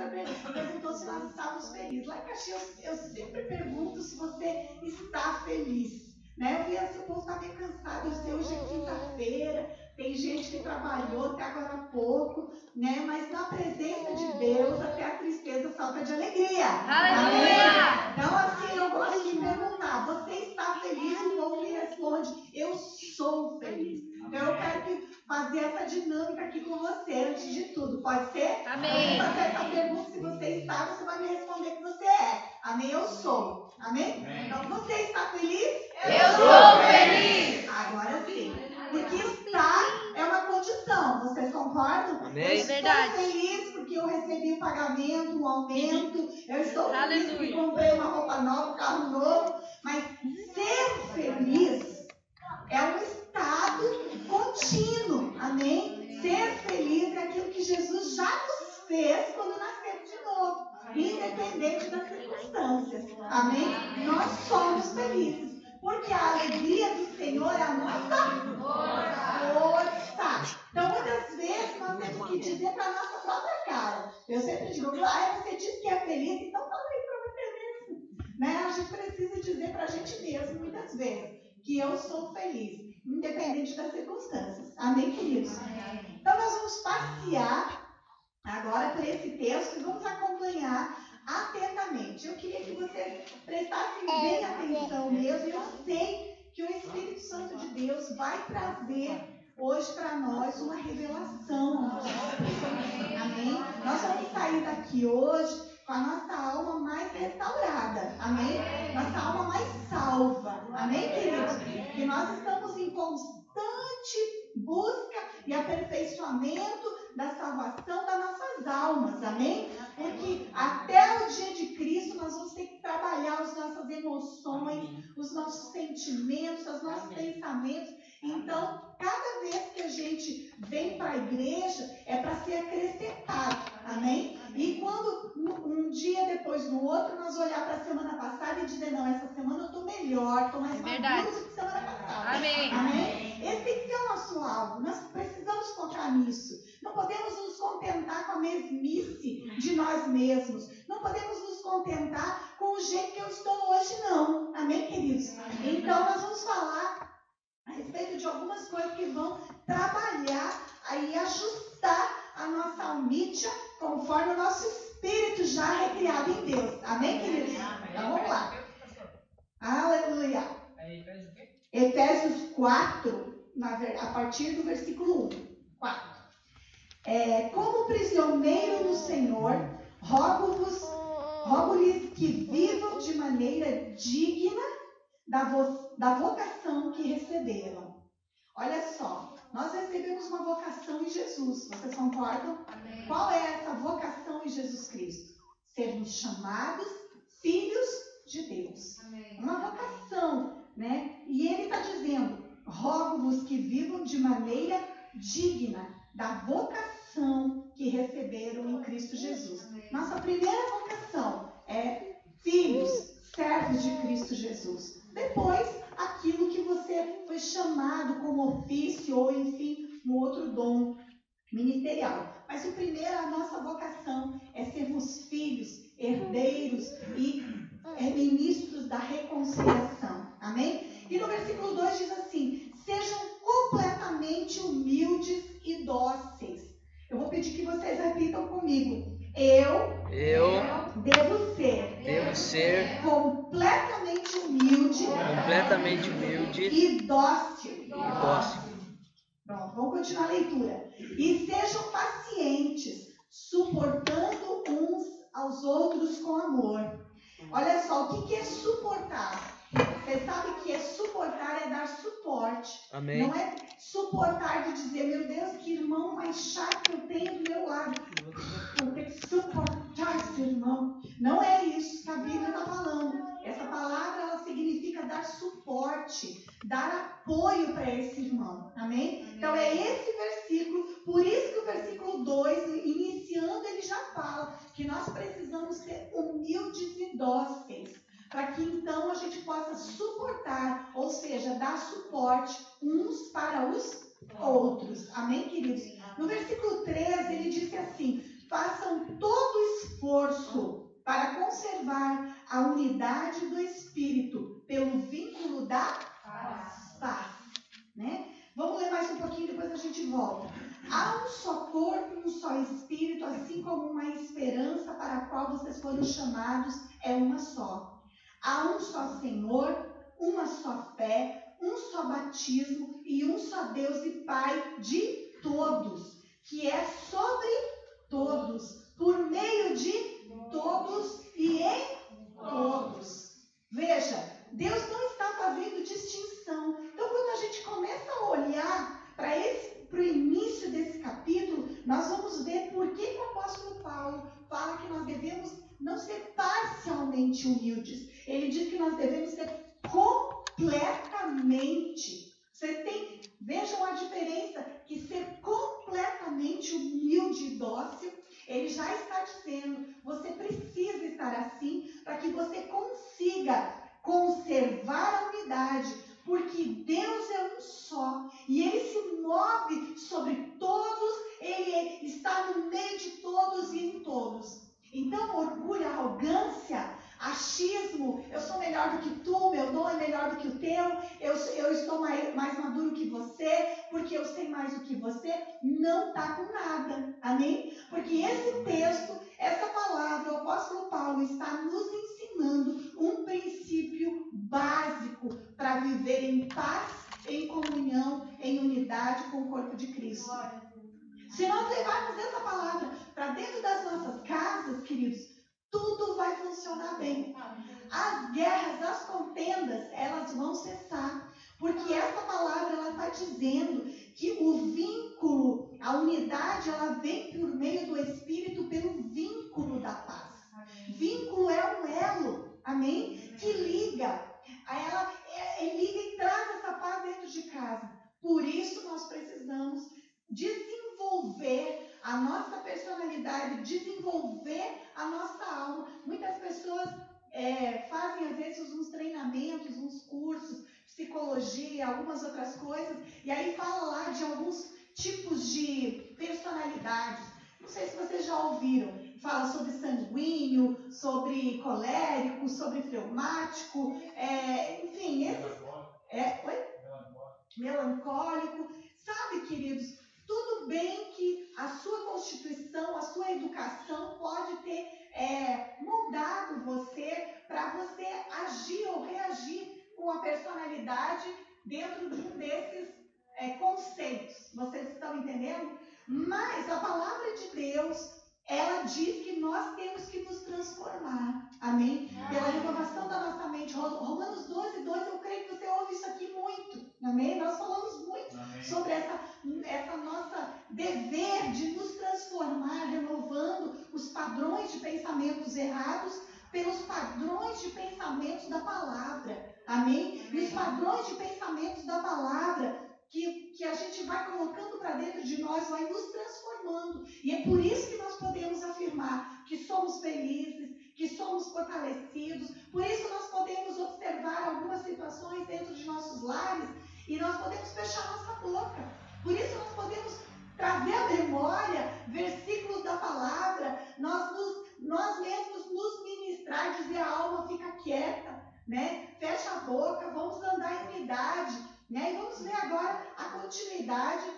pastora perguntou se nós estávamos felizes. Lá em Caxias, eu sempre pergunto se você está feliz. Né? Eu vi assim, o povo está meio cansado. Eu sei, hoje é quinta-feira, tem gente que trabalhou até agora há pouco, né? Mas na presença de Deus, até a tristeza salta de alegria. Aleluia! Então, assim, eu gosto de perguntar: você está feliz? O povo me responde: eu sou feliz. Então, eu quero fazer essa dinâmica aqui com você, antes de tudo. Pode ser? Amém. Eu vou fazer essa pergunta: se você está, você vai me responder que você é. Amém? Eu sou. Amém? Então, você está feliz? Eu sou feliz! Agora sim. Porque estar é uma condição. Vocês concordam? Amém. Eu estou Verdade. feliz porque eu recebi um pagamento, um aumento. Eu estou feliz porque Aleluia. comprei uma roupa nova, um carro novo. Mas ser feliz é um estado contínuo. Amém? Ser feliz é aquilo que Jesus já nos fez quando nascemos de novo. Independente das circunstâncias. Amém? Nós somos felizes. Porque a alegria do Senhor é a nossa força. Então, muitas vezes, nós temos que dizer para a nossa própria cara. Eu sempre digo: você disse que é feliz, então fala aí para você mesmo. Né? A gente precisa dizer para a gente mesmo, muitas vezes, que eu sou feliz, independente das circunstâncias. Amém, queridos? Então, nós vamos passear agora por esse texto e vamos acompanhar atentamente. Eu queria que vocês prestassem bem atenção mesmo. Eu sei que o Espírito Santo de Deus vai trazer hoje para nós uma revelação. Amém? Nós vamos sair daqui hoje com a nossa alma mais restaurada. Amém? Nossa alma mais salva. Amém, queridos? Que nós estamos em constante busca e aperfeiçoamento da salvação das nossas almas, amém? Porque até o dia de Cristo nós vamos ter que trabalhar as nossas emoções, os nossos sentimentos, os nossos pensamentos. Então, cada vez que a gente vem para a igreja, é para ser acrescentado, amém? E quando um dia depois do outro, nós olhar para a semana passada e dizer: não, essa semana eu estou melhor, estou mais maduro do que semana passada. Amém. Amém? Esse tem que ser o nosso alvo. Nós precisamos focar nisso. Não podemos nos contentar com a mesmice de nós mesmos. Não podemos nos contentar com o jeito que eu estou hoje, não. Amém, queridos? Então, nós vamos falar a respeito de algumas coisas que vão trabalhar e ajustar a nossa almítia conforme o nosso espírito já recriado em Deus. Amém, queridos? Então, vamos lá. Aleluia. Efésios 4, a partir do versículo 1. 4. Como prisioneiro no Senhor, rogo-lhes que vivam de maneira digna da vocação que receberam. Olha só, nós recebemos uma vocação em Jesus. Vocês concordam? Amém. Qual é essa vocação em Jesus Cristo? Sermos chamados filhos de Deus. Amém. Uma vocação, né? E ele está dizendo: rogo-vos que vivam de maneira digna da vocação que receberam em Cristo Jesus. Amém. Nossa primeira vocação é filhos, servos de Cristo Jesus. Depois, aquilo que você foi chamado como ofício ou, enfim, um outro dom ministerial. Mas o primeiro, a nossa vocação é sermos filhos, herdeiros e ministros da reconciliação. Amém? E no versículo 2 diz assim: sejam completamente humildes e dóceis. Eu vou pedir que vocês repitam comigo. Eu devo ser completamente humilde e dócil. dócil. Pronto, vamos continuar a leitura. E sejam pacientes, suportando uns aos outros com amor. Olha só, o que é suportar? Você sabe que suportar é dar suporte. Amém. Não é suportar de dizer: meu Deus, que irmão mais chato que eu tenho do meu lado. Vou ter que suportar esse irmão. Não é isso que a Bíblia está falando. Essa palavra, ela significa dar suporte, dar apoio para esse irmão. Amém? Então é esse versículo, por isso que o versículo 2, iniciando, ele já fala que nós precisamos ser humildes e dóceis, para que então a gente possa suportar, ou seja, dar suporte uns para os outros. Amém, queridos? No versículo 13, ele disse assim: façam todo unidade do Espírito pelo vínculo da paz. Né? Vamos ler mais um pouquinho, depois a gente volta. Há um só corpo, um só Espírito, assim como uma esperança para a qual vocês foram chamados é uma só. Há um só Senhor, uma só fé, um só batismo e um só Deus e Pai de todos, que é sobre todos, por meio de todos e em todos. Veja, Deus não está fazendo distinção. Então, quando a gente começa a olhar para o início desse capítulo, nós vamos ver por que o apóstolo Paulo fala que nós devemos não ser parcialmente humildes. Ele diz que nós devemos ser completamente. Vejam a diferença, que ser completamente humilde e dócil, ele já está dizendo, você precisa estar assim para que você consiga conservar a unidade, porque Deus é um só e Ele se move sobre todos, Ele está no meio de todos e em todos. Então, orgulho, arrogância, achismo, eu sou melhor do que tu, meu dom é melhor do que o teu, eu estou mais maduro que você, porque eu sei mais do que você, não está com nada, amém? Porque esse texto, essa palavra, o apóstolo Paulo está nos ensinando um princípio básico para viver em paz, em comunhão, em unidade com o corpo de Cristo. Se nós levarmos essa palavra para dentro das nossas casas, queridos, tudo vai funcionar bem. As guerras, as contendas, elas vão cessar. Porque essa palavra, ela está dizendo que o vínculo, a unidade, ela vem por meio do Espírito pelo vínculo da paz. Vínculo é um elo, amém? Que liga. Liga e traz essa paz dentro de casa. Por isso nós precisamos desenvolver a nossa personalidade, desenvolver a nossa alma. Muitas pessoas fazem às vezes uns treinamentos, uns cursos, psicologia, algumas outras coisas, e aí fala lá de alguns tipos de personalidades. Não sei se vocês já ouviram. Fala sobre sanguíneo, sobre colérico, sobre fleumático, enfim, melancólico. Sabe, queridos, tudo bem que a sua constituição, a sua educação pode ter moldado você para você agir ou reagir com a personalidade dentro de um desses conceitos. Vocês estão entendendo? Mas a palavra de Deus, ela diz que nós temos que nos transformar, amém? Pela renovação da nossa mente. Romanos 12, 2, eu creio que você ouve isso aqui muito, amém? Nós falamos muito sobre essa nossa dever de nos transformar, renovando os padrões de pensamentos errados pelos padrões de pensamentos da palavra, amém? E os padrões de pensamentos da palavra que a gente vai colocando para dentro de nós, vai nos transformando. E é por isso que nós podemos afirmar que somos felizes, que somos fortalecidos. Por isso nós podemos observar algumas situações dentro de nossos lares e nós podemos fechar nossa boca. Por isso nós podemos trazer à memória versículos da palavra, nós mesmos nos ministrar, dizer a alma fica quieta, né? Fecha a boca, vamos andar em unidade. E vamos ver agora a continuidade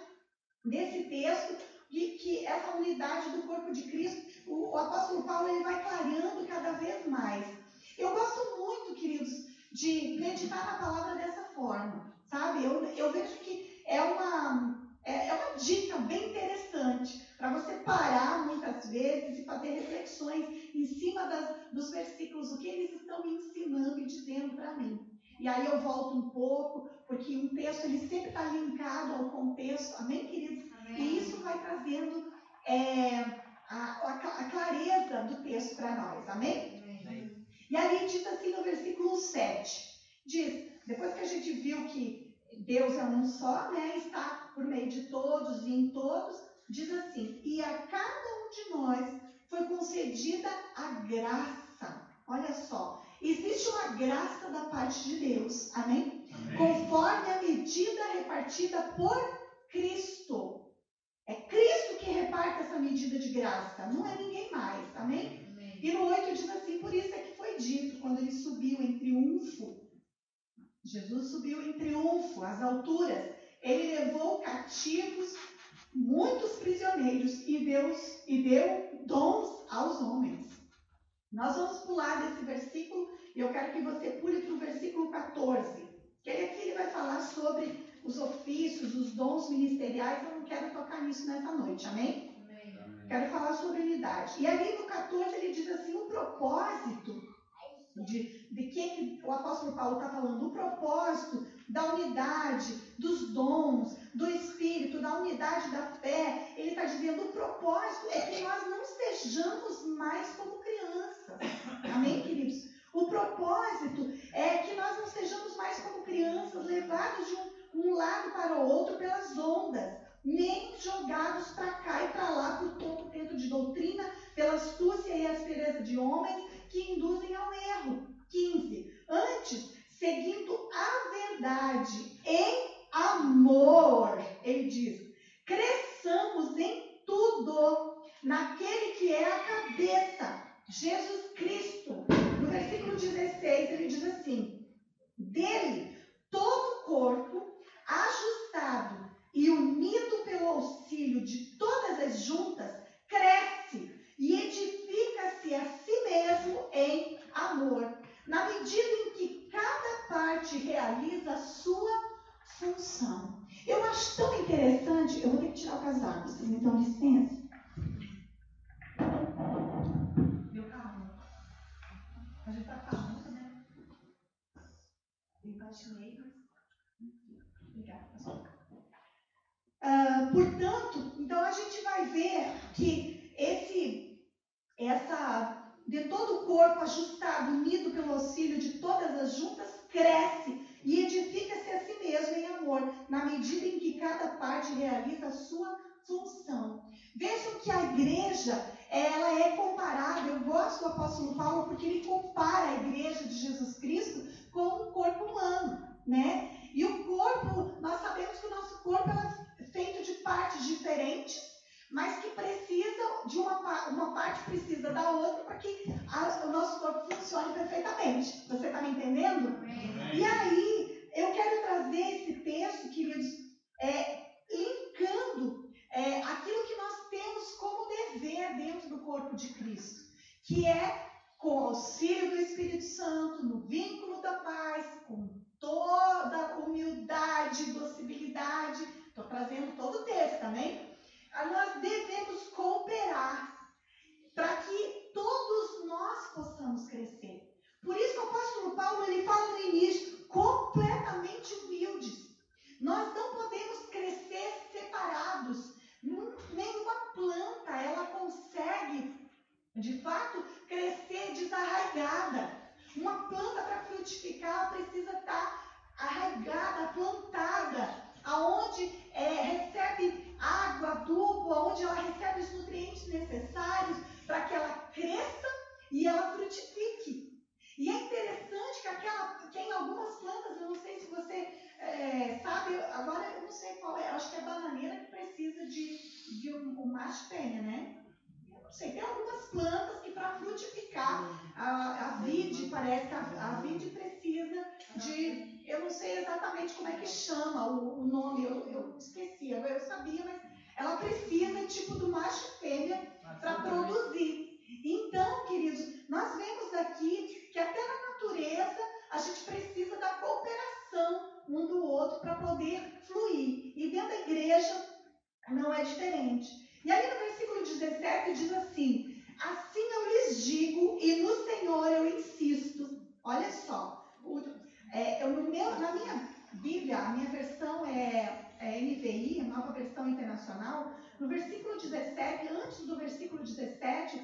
desse texto, que essa unidade do corpo de Cristo, o apóstolo Paulo ele vai clareando cada vez mais. Eu gosto muito, queridos, de meditar na palavra dessa forma, sabe? Eu vejo que é uma dica bem interessante para você parar muitas vezes e fazer reflexões em cima dos versículos, o que eles estão me ensinando e dizendo para mim. E aí eu volto um pouco, porque um texto ele sempre está linkado ao contexto, amém, queridos? Amém. E isso vai trazendo a clareza do texto para nós, amém? Amém? E aí diz assim no versículo 7, diz, depois que a gente viu que Deus é um só, né, está por meio de todos e em todos, diz assim, e a cada um de nós foi concedida a graça, olha só, existe uma graça da parte de Deus, amém? Conforme a medida repartida por Cristo. É Cristo que reparte essa medida de graça, não é ninguém mais, amém? E no 8 diz assim, por isso é que foi acredito, quando ele subiu em triunfo, Jesus subiu em triunfo às alturas, ele levou cativos muitos prisioneiros e deu dons aos homens. Nós vamos pular desse versículo e eu quero que você pule para o versículo 14, que aqui ele vai falar sobre os ofícios, os dons ministeriais. Eu não quero tocar nisso nessa noite, amém? Quero falar sobre unidade. E ali no 14 ele diz assim, o propósito de que o apóstolo Paulo está falando, o propósito da unidade, dos dons, do Espírito, da unidade da fé. Ele está dizendo, o propósito é que nós não estejamos mais como crianças. Amém, queridos? O propósito é que nós não estejamos mais como crianças, levados de um lado para o outro pelas ondas, nem jogados para cá e para lá por todo vento de doutrina, pela astúcia e aspereza de homens que induzem ao erro. 15. Antes, seguindo a verdade em amor, ele diz, cresçamos em tudo naquele que é a cabeça, Jesus Cristo. No versículo 16, ele diz assim, dele todo o corpo, ajustado e unido pelo auxílio de todas as juntas, cresce e edifica-se a si mesmo em amor, na medida em que cada parte realiza a sua função. Eu acho tão interessante, eu vou ter que tirar o casaco, vocês me dão licença? Meu carro. A gente está falando, né? Eu imaginei, mas... Obrigada, pastor. Portanto, então a gente vai ver que de todo o corpo ajustado, unido pelo auxílio de todas as juntas, cresce e edifica-se a si mesmo em amor, na medida em que cada parte realiza a sua função. Vejam que a igreja, ela é comparada, eu gosto do apóstolo Paulo porque ele compara a igreja de Jesus Cristo com o corpo humano, né? E o corpo, nós sabemos que o nosso corpo é feito de partes diferentes, mas que precisam de uma parte precisa da outra para que o nosso corpo funcione perfeitamente. Você está me entendendo? Amém. E aí, eu quero trazer esse texto, queridos, linkando aquilo que nós temos como dever dentro do corpo de Cristo, que é com o auxílio do Espírito Santo, no vínculo da paz, com toda a humildade, docilidade. Estou trazendo todo o texto também. Nós devemos cooperar para que todos nós possamos crescer. Por isso que o apóstolo Paulo ele fala no início, completamente humildes. Nós não podemos crescer separados. Nenhuma planta ela consegue, de fato, crescer desarraigada. Uma planta para frutificar precisa estar arraigada, plantada, aonde recebe água, adubo, onde ela recebe os nutrientes necessários para que ela cresça e ela frutifique. E é interessante que em algumas plantas, eu não sei se você sabe, agora eu não sei qual é, acho que é a bananeira que precisa de um macho fêmea, né? Eu não sei, tem algumas plantas que para frutificar, a vide, parece que a vide precisa de... Eu não sei exatamente como é que chama o nome, eu esqueci, eu sabia, mas ela precisa tipo do macho e fêmea para produzir. Então, queridos, nós vemos aqui que até na natureza a gente precisa da cooperação um do outro para poder fluir. E dentro da igreja não é diferente. E aí no versículo 17 diz assim, assim eu lhes digo e no Senhor eu insisto. Olha só, na minha Bíblia, a minha versão é NVI, a Nova Versão Internacional, no versículo 17, antes do versículo 17,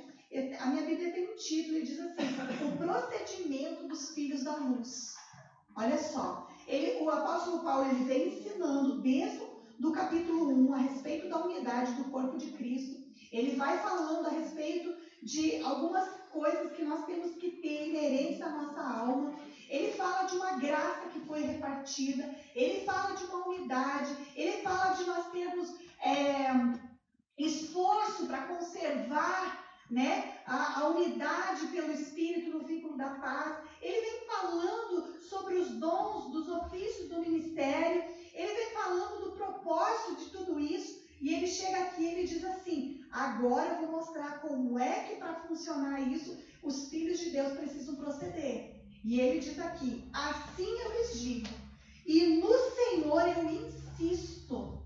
a minha Bíblia tem um título e diz assim, o procedimento dos filhos da luz. Olha só, o apóstolo Paulo ele vem ensinando desde do capítulo 1 a respeito da unidade do corpo de Cristo. Ele vai falando a respeito de algumas coisas que nós temos que ter inerentes à nossa alma. Ele fala de uma graça que foi repartida, ele fala de uma unidade, ele fala de nós termos esforço para conservar né? A unidade pelo Espírito no vínculo da paz. Ele vem falando sobre os dons, dos ofícios do ministério. Ele vem falando do propósito de tudo isso. E ele chega aqui e ele diz assim: agora eu vou mostrar como é que para funcionar isso, os filhos de Deus precisam proceder. E ele diz aqui: assim eu lhes digo, e no Senhor eu insisto.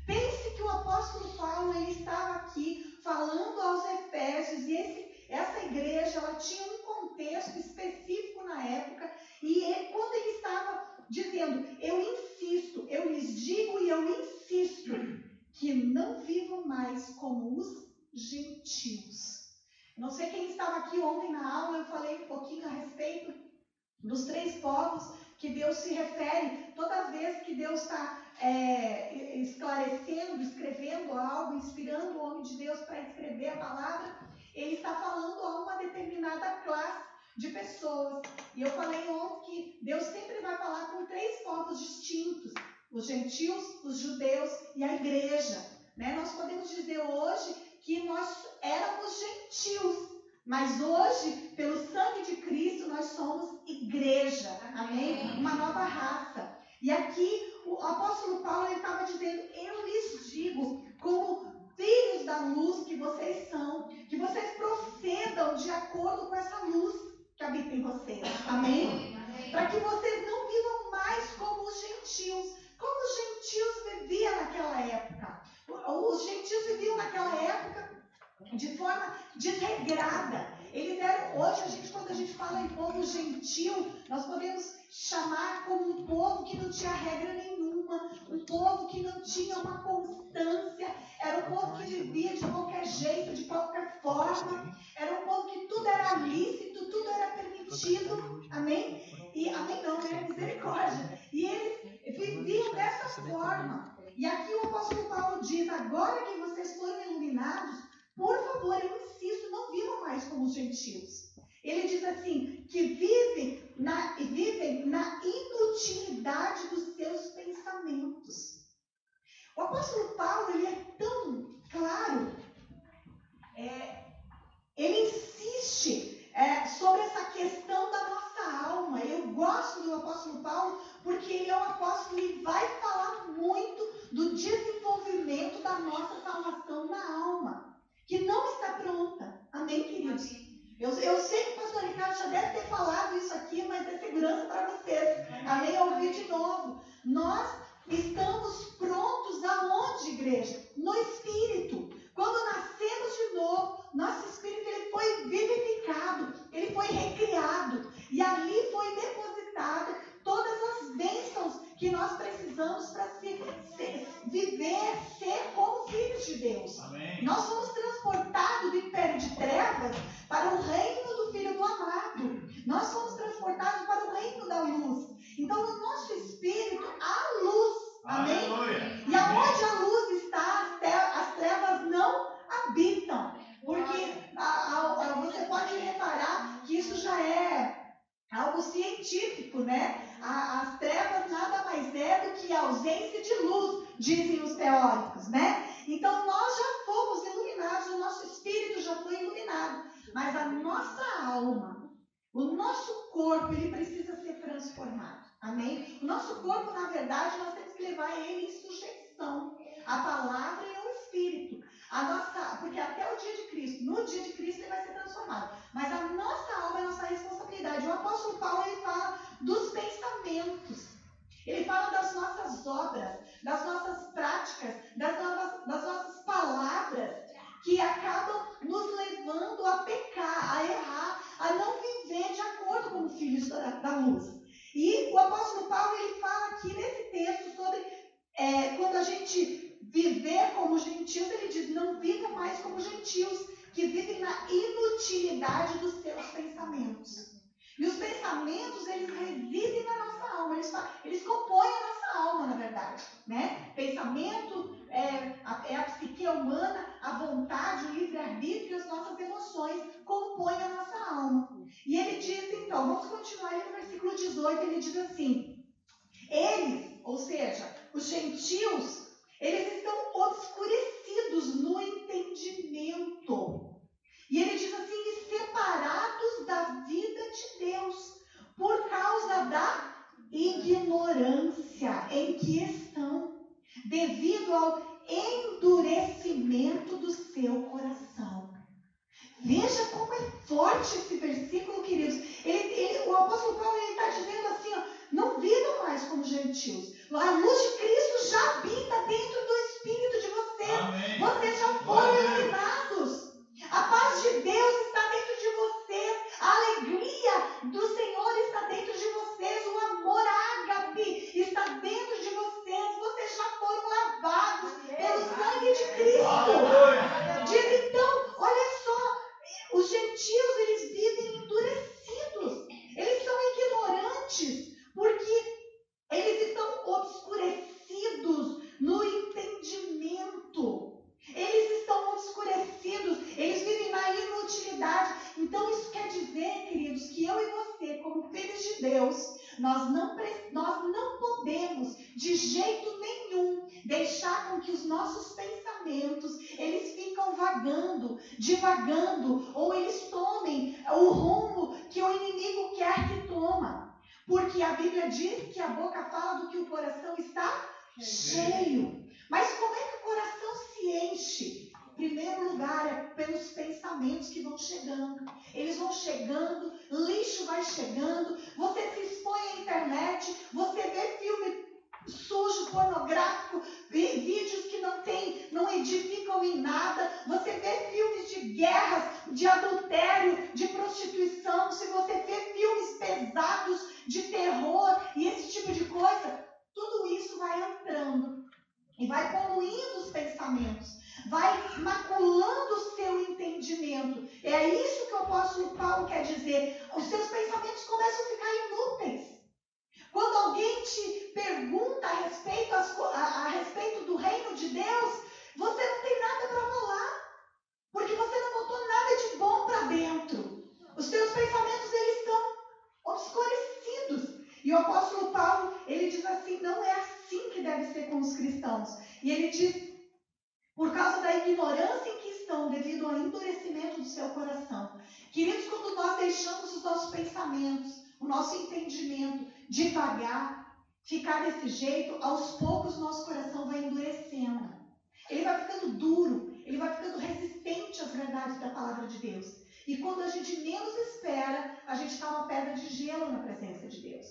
Pense que o apóstolo Paulo, ele estava aqui falando aos Efésios, e essa igreja, ela tinha um contexto específico na época, e quando ele estava dizendo: eu insisto, eu lhes digo e eu insisto, que não vivam mais como os gentios. Não sei quem estava aqui ontem na aula, eu falei um pouquinho a respeito dos 3 povos que Deus se refere. Toda vez que Deus está esclarecendo, escrevendo algo, inspirando o homem de Deus para escrever a palavra, ele está falando a uma determinada classe de pessoas. E eu falei ontem que Deus sempre vai falar com 3 povos distintos: os gentios, os judeus e a igreja, né? Nós podemos dizer hoje que nós éramos gentios, mas hoje, pelo sangue de Cristo, nós somos igreja, amém? Uma nova raça. E aqui o apóstolo Paulo estava dizendo: eu lhes digo, como filhos da luz que vocês são, que vocês procedam de acordo com essa luz que habita em vocês, amém? Para que vocês não vivam mais como os gentios. Como os gentios viviam naquela época? Os gentios viviam naquela época de forma desregrada. Eles eram, hoje, quando a gente fala em povo gentil, nós podemos chamar como um povo que não tinha regra nenhuma, um povo que não tinha uma constância, era um povo que vivia de qualquer jeito, de qualquer forma, era um povo que tudo era lícito, tudo era permitido, amém? E amém não, né? Misericórdia. E eles viviam dessa forma. E aqui o apóstolo Paulo diz: agora que vocês foram iluminados, por favor, eu insisto, não vivam mais como os gentios. Ele diz assim, que vivem na inutilidade dos seus pensamentos. O apóstolo Paulo, ele é tão claro, ele insiste sobre essa questão da nossa alma. Eu gosto do apóstolo Paulo porque ele é um apóstolo que vai falar muito do desenvolvimento da nossa salvação na alma, que não está pronta. Amém, queridos? Eu sei que o pastor Ricardo já deve ter falado isso aqui, mas é segurança para vocês. Amém? Eu ouvi de novo. Nós estamos prontos aonde, igreja? No Espírito. Quando nascemos de novo, nosso Espírito ele foi vivificado, ele foi recriado. E ali foi depositada todas as bênçãos que nós precisamos para viver, ser como filhos de Deus. Amém. Nós somos transportados do império de trevas para o reino do Filho do Amado. Nós somos transportados para o reino da luz. Então, no nosso espírito, há luz. Amém? Aleluia. E aonde a luz está, as trevas não habitam. Porque você pode reparar que isso já é algo científico, né? As trevas nada mais é do que a ausência de luz, dizem os teóricos, né? Então nós já fomos iluminados, o nosso espírito já foi iluminado, mas a nossa alma, o nosso corpo, ele precisa ser transformado, amém? O nosso corpo, na verdade, nós temos que levar ele em sujeição à palavra e ao espírito. Porque até o dia de Cristo, no dia de Cristo ele vai ser transformado. Mas a nossa alma é a nossa responsabilidade. O apóstolo Paulo, ele fala dos pensamentos. Ele fala das nossas obras, das nossas práticas, das nossas palavras, que acabam nos levando a pecar, a errar, a não viver de acordo com os filhos da luz. E o apóstolo Paulo, ele fala aqui nesse texto sobre quando a gente viver como gentios, ele diz: não vivam mais como gentios, que vivem na inutilidade dos seus pensamentos. E os pensamentos, eles residem na nossa alma, eles compõem a nossa alma, na verdade, né? Pensamento é a psique humana, a vontade, o livre-arbítrio e as nossas emoções compõem a nossa alma. E ele diz, então, vamos continuar aí no versículo 18, ele diz assim: eles, ou seja, os gentios, eles estão obscurecidos no entendimento. E ele da ignorância em que estão, devido ao endurecimento do seu coração. Veja como é forte esse versículo, queridos. O apóstolo Paulo está dizendo assim, ó, não vivam mais como gentios. A luz de Cristo já habita dentro do espírito de vocês. Amém. Vocês já foram iluminados. A paz de Deus está dentro de vocês. A alegria do Senhor está dentro de vocês. O amor ágape está dentro de vocês. Vocês já foram lavados pelo sangue de Cristo. Aleluia. Diz então, olha só, os gentios, eles vivem endurecidos. Eles são ignorantes, porque eles estão obscurecidos no entendimento. Eles estão obscurecidos, eles vivem na inutilidade. Então isso quer dizer, queridos, que eu e você, como filhos de Deus, nós não podemos, de jeito nenhum, deixar com que os nossos pensamentos, eles ficam vagando, divagando, ou eles tomem o rumo que o inimigo quer que toma. Porque a Bíblia diz que a boca fala do que o coração está cheio. Mas como é que o coração se enche? Em primeiro lugar, é pelos pensamentos que vão chegando. Eles vão chegando, lixo vai chegando, você se expõe à internet, você vê filme sujo, pornográfico, vídeos que não edificam em nada, você vê filmes de guerras, de adultério, de prostituição, se você vê filmes pesados de terror e esse tipo de coisa, tudo isso vai entrando e vai poluindo os pensamentos, vai maculando o seu entendimento. É isso que o apóstolo Paulo quer dizer. Os seus pensamentos começam a ficar inúteis. Quando alguém te pergunta a respeito do reino de Deus, você não tem nada para falar, porque você não botou nada de bom para dentro. Os seus pensamentos, eles estão obscurecidos. E o apóstolo Paulo, ele diz assim, não é assim que deve ser com os cristãos. E ele diz, por causa da ignorância em que estão, devido ao endurecimento do seu coração. Queridos, quando nós deixamos os nossos pensamentos, o nosso entendimento devagar, ficar desse jeito, aos poucos nosso coração vai endurecendo. Ele vai ficando duro, ele vai ficando resistente às verdades da palavra de Deus. E quando a gente menos espera, a gente está uma pedra de gelo na presença de Deus.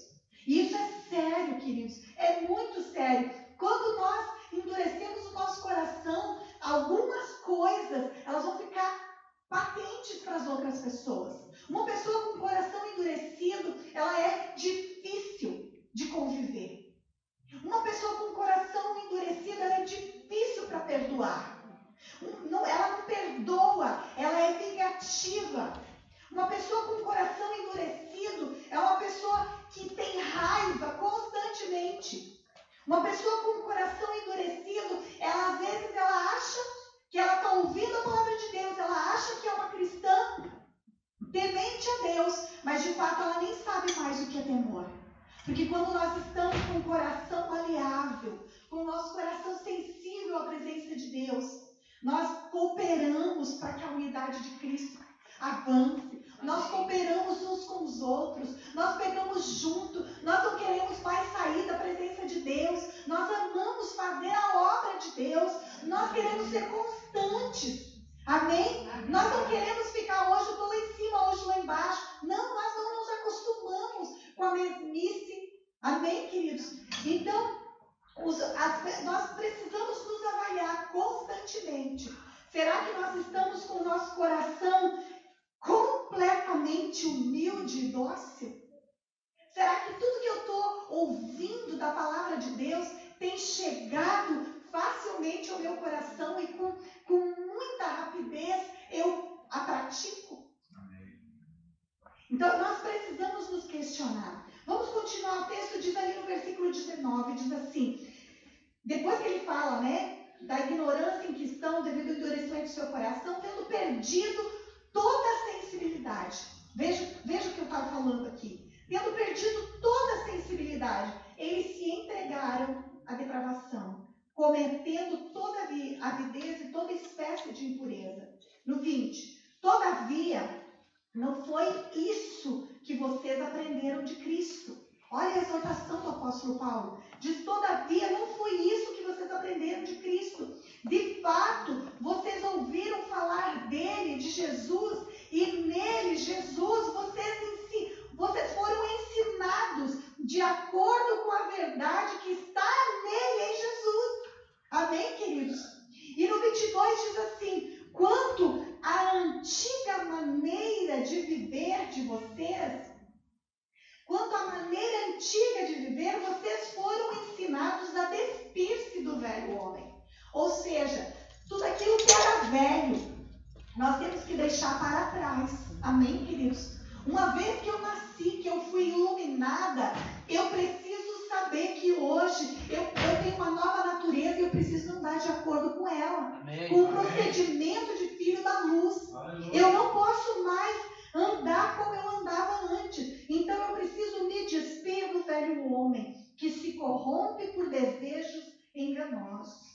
E isso é sério, queridos, é muito sério. Quando nós endurecemos o nosso coração, algumas coisas, elas vão ficar patentes para as outras pessoas. Uma pessoa com o coração endurecido, ela é difícil de conviver. Uma pessoa com o coração endurecido, ela é difícil para perdoar. Ela não perdoa, ela é vingativa. Uma pessoa com o coração endurecido é uma pessoa que tem raiva constantemente. Uma pessoa com o coração endurecido, ela às vezes ela acha que ela está ouvindo a palavra de Deus, ela acha que é uma cristã temente a Deus, mas de fato ela nem sabe mais o que é temor. Porque quando nós estamos com o coração maleável, com o nosso coração sensível à presença de Deus, nós cooperamos para que a unidade de Cristo avance. Nós cooperamos uns com os outros, nós pegamos junto, nós não queremos mais sair da presença de Deus, nós amamos fazer a obra de Deus, nós queremos ser constantes. Amém? Nós não queremos ficar hoje, eu estou lá em cima, hoje lá embaixo. Não, nós não nos acostumamos com a mesmice. Amém, queridos? Então, nós precisamos nos avaliar constantemente. Será que nós estamos com o nosso coração completamente humilde e dócil? Será que tudo que eu estou ouvindo da palavra de Deus tem chegado facilmente ao meu coração e com muita rapidez eu a pratico? Então nós precisamos nos questionar. Vamos continuar, o texto diz ali no versículo 19, diz assim, depois que ele fala, da ignorância em que estão devido ao endurecimento do seu coração, tendo perdido toda a sensibilidade. Veja o que eu estava falando aqui. Tendo perdido toda a sensibilidade, eles se entregaram à depravação, cometendo toda a avidez e toda espécie de impureza. No 20, todavia, não foi isso que vocês aprenderam de Cristo. Olha a exortação do apóstolo Paulo. Diz, todavia, não foi isso que vocês aprenderam de Cristo. De fato, vocês ouviram falar dele, de Jesus, e nele, Jesus, vocês foram ensinados de acordo com a verdade que está nele, em Jesus. Amém, queridos? E no 22 diz assim, quanto à antiga maneira de viver de vocês, quanto à maneira antiga de viver, vocês foram ensinados a despir-se do velho homem. Ou seja, tudo aquilo que era velho, nós temos que deixar para trás. Amém, queridos? Uma vez que eu nasci, que eu fui iluminada, eu preciso saber que hoje eu tenho uma nova natureza e eu preciso andar de acordo com ela. Amém. Com o procedimento de filho da luz. Eu não posso mais andar como eu andava antes. Então eu preciso me despir do velho homem que se corrompe por desejos enganosos.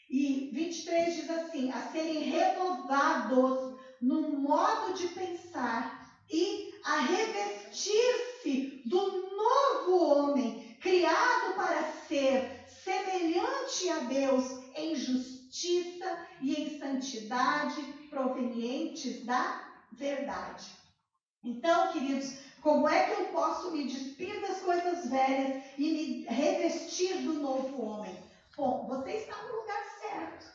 E 23 diz assim, a serem renovados no modo de pensar e a revestir-se do novo homem, criado para ser semelhante a Deus em justiça e em santidade provenientes da verdade. Então, queridos, como é que eu posso me despir das coisas velhas e me revestir do novo homem? Bom, você está no lugar certo.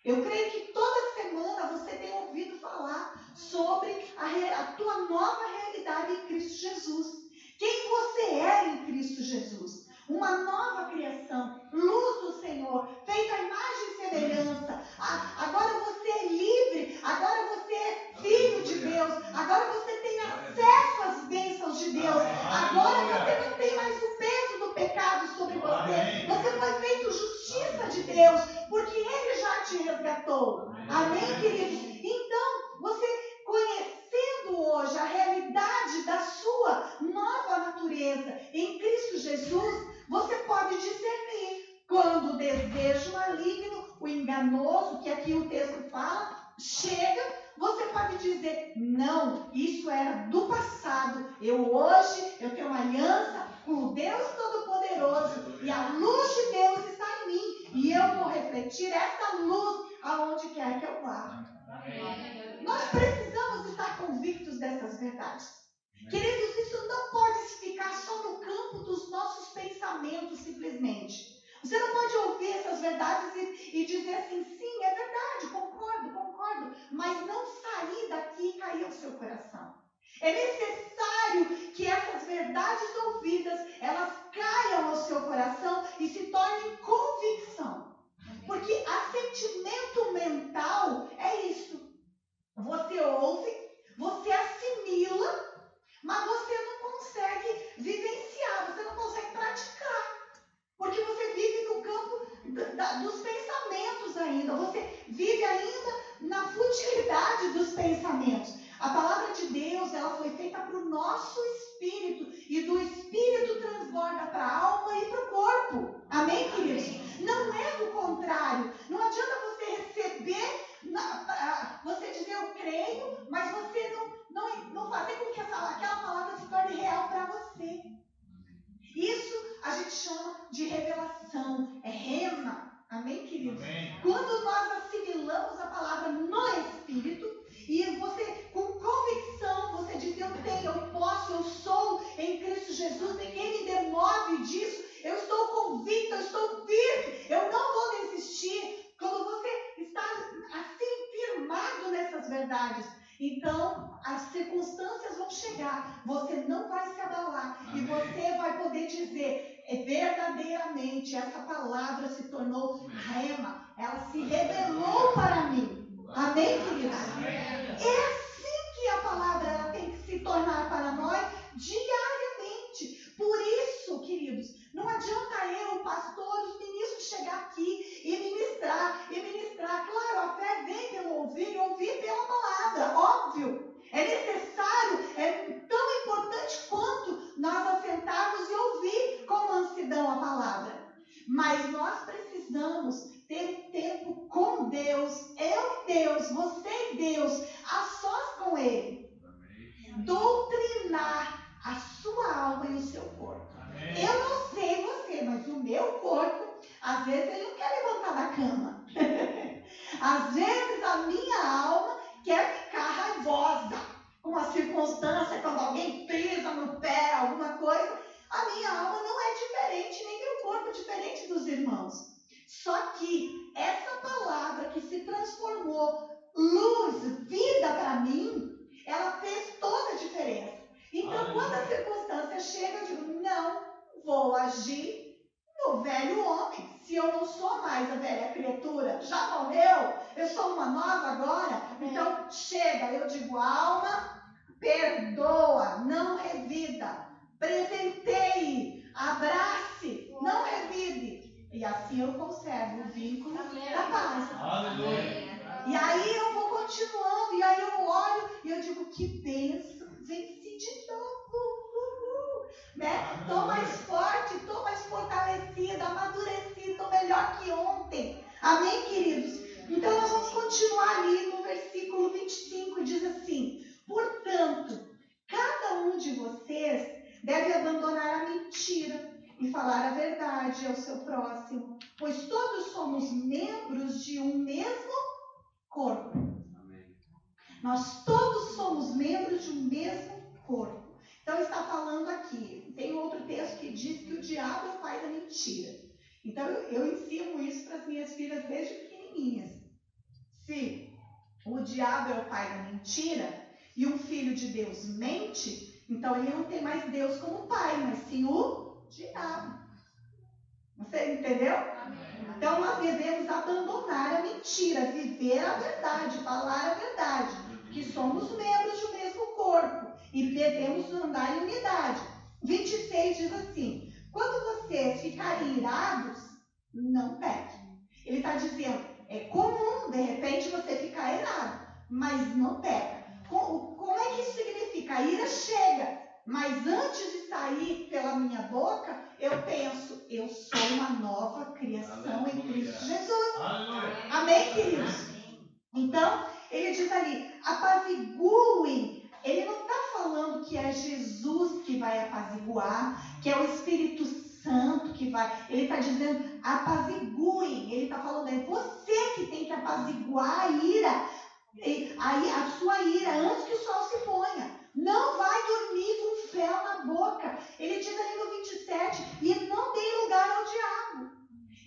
Eu creio que toda semana você tem ouvido falar sobre a tua nova realidade em Cristo Jesus. Quem você é em Cristo Jesus? Uma nova criação, luz do Senhor, feita à imagem e semelhança. Agora você é livre, agora você é filho de Deus, agora você tem acesso às bênçãos de Deus. Agora você não tem mais o peso do pecado sobre você. Você foi feito justiça de Deus, porque Ele já te resgatou. Amém, queridos? Então, você conhecendo hoje a realidade da sua nova natureza em Cristo Jesus, você pode discernir quando o desejo maligno, o enganoso, que aqui o texto fala, chega, você pode dizer, não, isso era do passado, hoje eu tenho uma aliança com o Deus Todo-Poderoso e a luz de Deus está em mim e eu vou refletir essa luz aonde quer que eu vá. Nós precisamos estar convictos dessas verdades. Queridos, isso não pode ficar só no campo dos nossos pensamentos simplesmente. Você não pode ouvir essas verdades e dizer assim, sim, é verdade, concordo, mas não sair daqui e cair ao seu coração. É necessário que essas verdades ouvidas, elas caiam ao seu coração e se tornem convicção. Porque assentimento mental é isso. Você ouve, você assimila, mas você não consegue vivenciar, você não consegue praticar. Porque você vive no campo dos pensamentos ainda. Você vive ainda na futilidade dos pensamentos. A palavra de Deus, ela foi feita para o nosso espírito. E do espírito transborda para a alma e para o corpo. Amém, queridos? Não é o contrário. Não adianta você receber, você dizer eu creio, mas você não fazer com que aquela palavra se torne real para você. Isso a gente chama de revelação, é rema. Amém, queridos? Amém. Quando nós assimilamos a palavra no Espírito e você, com convicção, você diz, eu tenho, eu posso, eu sou em Cristo Jesus, ninguém me demove disso, eu estou convicto, eu estou firme, eu não vou desistir. Quando você está assim firmado nessas verdades, então as circunstâncias vão chegar, você não vai se abalar. Amém. E você vai poder dizer, verdadeiramente essa palavra se tornou rema, ela se revelou para mim. Amém, queridos? Amém. É assim que a palavra ela tem que se tornar para nós diariamente. Por isso, queridos, não adianta eu, o pastor, os ministros chegar aqui e ministrar. Claro, a fé vem pelo ouvir e ouvir pela palavra, óbvio. É necessário, é tão importante quanto nós assentarmos e ouvir com mansidão a palavra. Mas nós precisamos ter um tempo com Deus, eu e Deus, você e Deus, a sós com Ele. Doutrinar a sua alma e o seu corpo. irmãos. Só que essa palavra que se transformou luz, vida para mim, ela fez toda a diferença. Então, quando a circunstância chega, eu digo, não, vou agir no velho homem. Se eu não sou mais a velha criatura, já morreu, eu sou uma nova agora. Então, chega, eu digo, alma, perdoa, não revida. Presenteie, abrace, não revide. E assim eu conservo o vínculo da paz. Aleluia. E aí eu vou continuando, e aí eu olho e eu digo, que bênção, venci de novo, né? Estou mais forte, estou mais fortalecida, amadurecida, estou melhor que ontem. Amém, queridos? Então nós vamos continuar ali no versículo 25, diz assim, portanto, cada um de vocês deve abandonar a mentira e falar a verdade ao seu próximo, pois todos somos membros de um mesmo corpo. Amém. Nós todos somos membros de um mesmo corpo. Então está falando aqui, tem outro texto que diz que o diabo é o pai da mentira. Então eu ensino isso para as minhas filhas desde pequenininhas. Se o diabo é o pai da mentira e um filho de Deus mente, então ele não tem mais Deus como pai, mas sim o diabo. Você entendeu? Então nós devemos abandonar a mentira, viver a verdade, falar a verdade, que somos membros de um mesmo corpo e devemos andar em unidade. 26 diz assim, quando vocês ficarem irados, não pequem. Ele está dizendo, é comum de repente você ficar irado, mas não peca. Como é que isso significa? A ira chega, mas antes de sair pela minha boca, eu penso, eu sou uma nova criação em Cristo Jesus. Aleluia. Amém, queridos? Então, ele diz ali, apaziguem. Ele não está falando que é Jesus que vai apaziguar, que é o Espírito Santo que vai. Ele está dizendo, apaziguem. Ele está falando, é você que tem que apaziguar a ira, a sua ira, antes que o sol se ponha. Não vai dormir com fel na boca. Ele diz ali no 27, e não dê lugar ao diabo.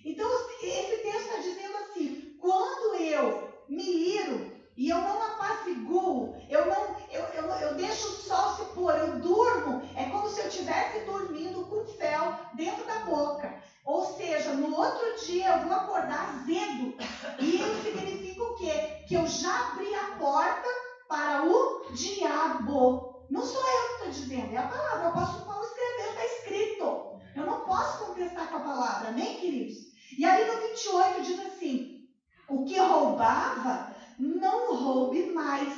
Então, esse texto está dizendo assim, quando eu me iro e eu não apaziguo, eu deixo o sol se pôr, eu durmo, é como se eu estivesse dormindo com fel dentro da boca. Ou seja, no outro dia eu vou acordar azedo. E isso significa o quê? Que eu já abri a porta para o diabo. Não sou eu que estou dizendo, é a palavra. O apóstolo Paulo escreveu, está escrito. Eu não posso contestar com a palavra, amém, queridos? E aí no 28 diz assim, o que roubava, não roube mais.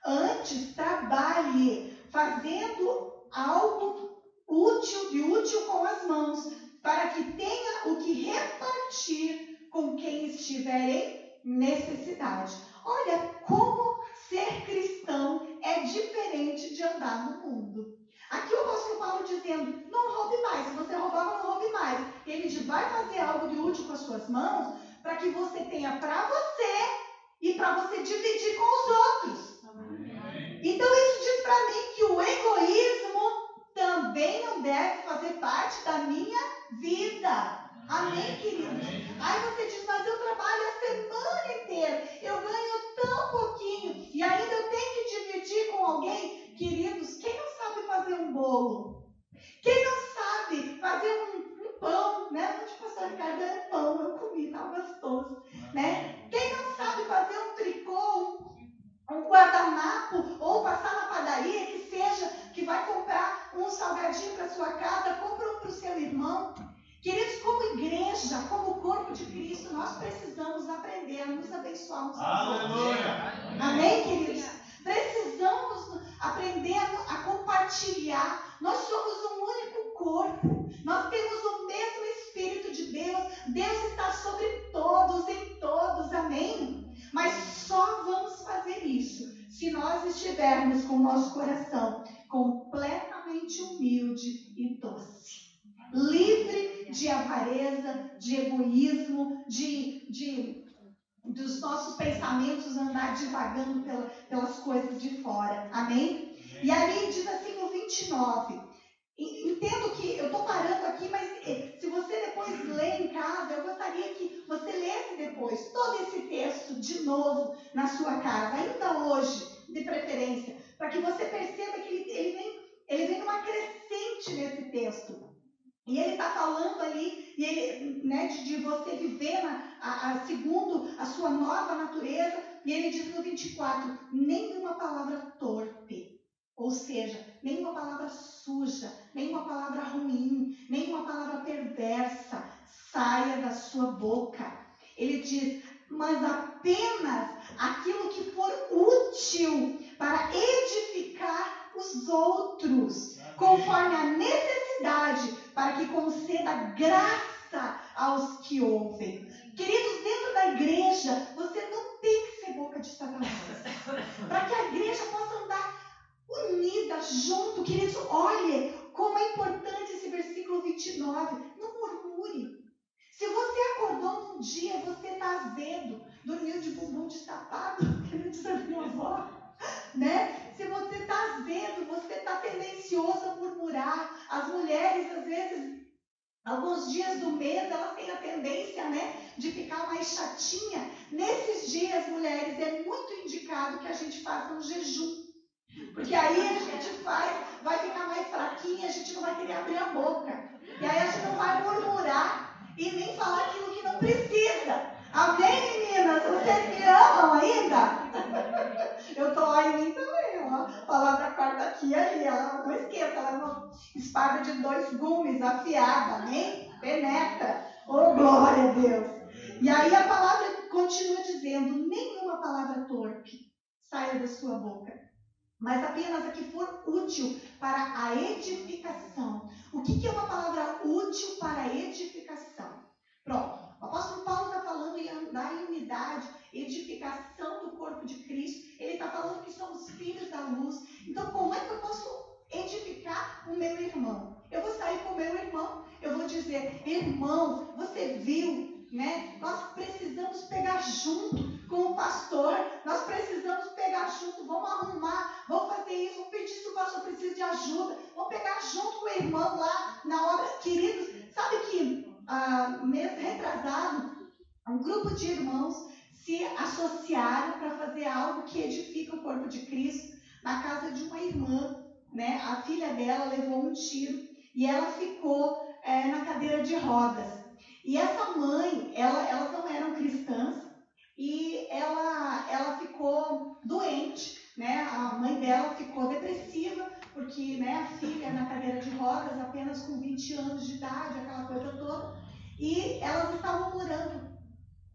Antes, trabalhe, fazendo algo útil, de útil com as mãos, para que tenha o que repartir com quem estiver em necessidade. Olha como ser cristão é diferente de andar no mundo. Aqui o apóstolo Paulo dizendo, não roube mais. Se você roubava, não roube mais. Ele diz, vai fazer algo de útil com as suas mãos, para que você tenha para você e para você dividir com os outros. Então isso diz para mim que o egoísmo também não deve fazer parte da minha vida. Amém, queridos? Aí você diz, mas eu trabalho a semana inteira, eu ganho tão pouquinho e ainda eu tenho que dividir com alguém. Queridos, quem não sabe fazer um bolo? Quem não sabe fazer um pão, né? Onde o pastor Ricardo é pão, eu comi, tá gostoso, né? Quem não sabe fazer um tricô, um guardanapo, ou passar na padaria, que seja, que vai comprar um salgadinho para sua casa, compra um para o seu irmão. Queridos, como igreja, como corpo de Cristo, nós precisamos aprender a nos abençoar uns aos outros. Amém, queridos? Precisamos aprender a compartilhar. Nós somos um único corpo. Nós temos o mesmo Espírito de Deus. Deus está sobre todos, em todos. Amém? Mas só vamos fazer isso se nós estivermos com o nosso coração completamente humilde e doce. Livre de avareza, de egoísmo, dos nossos pensamentos andar divagando pelas coisas de fora. Amém? E ali diz assim no 29, Entendo que eu estou parando aqui, mas se você depois lê em casa, eu gostaria que você lesse depois todo esse texto de novo na sua casa, ainda hoje, de preferência, para que você perceba que ele vem numa crescente nesse texto. E ele está falando ali, e ele, né, de você viver segundo a sua nova natureza, e ele diz no 24, nenhuma palavra torpe. Ou seja, nenhuma palavra suja, nenhuma palavra ruim, nenhuma palavra perversa saia da sua boca. Ele diz, mas apenas aquilo que for útil para edificar os outros, conforme a necessidade, para que conceda graça aos que ouvem. Queridos, dentro da igreja, você não tem que ser boca de Satanás. Para que a igreja possa andar unida, junto, queridos, olhe como é importante esse versículo 29. Não murmure. Se você acordou num dia, você está azedo, dormiu de bumbum destapado, que nem diz a minha avó, né? Se você está azedo, você está tendencioso a murmurar. As mulheres, às vezes, alguns dias do mês, elas têm a tendência, né, de ficar mais chatinha. Nesses dias, mulheres, é muito indicado que a gente faça um jejum. Porque aí a gente vai ficar mais fraquinha, a gente não vai querer abrir a boca. E aí a gente não vai murmurar e nem falar aquilo que não precisa. Amém, meninas? Vocês me amam ainda? Eu estou lá em mim também, ó. A palavra corta aqui e ali, ó. Não esqueça, ela é uma espada de 2 gumes, afiada, amém? Penetra. Oh, glória a Deus. E aí a palavra continua dizendo, nenhuma palavra torpe saia da sua boca, mas apenas a que for útil para a edificação. O que é uma palavra útil para a edificação? Pronto, o apóstolo Paulo está falando em andar em unidade, edificação do corpo de Cristo. Ele está falando que somos filhos da luz. Então, como é que eu posso edificar o meu irmão? Eu vou sair com o meu irmão, eu vou dizer, irmão, você viu, né? Nós precisamos pegar junto com o pastor, nós precisamos pegar junto, vamos arrumar, vamos fazer isso, vamos pedir se o pastor precisa de ajuda, vamos pegar junto com o irmão lá na obra. Queridos, sabe que mês retrasado, um grupo de irmãos se associaram para fazer algo que edifica o corpo de Cristo na casa de uma irmã, né? A filha dela levou um tiro e ela ficou na cadeira de rodas. E essa mãe, elas não eram cristãs, e ela ficou doente, né? A mãe dela ficou depressiva, porque, né, a filha na cadeira de rodas, apenas com 20 anos de idade, aquela coisa toda, e elas estavam morando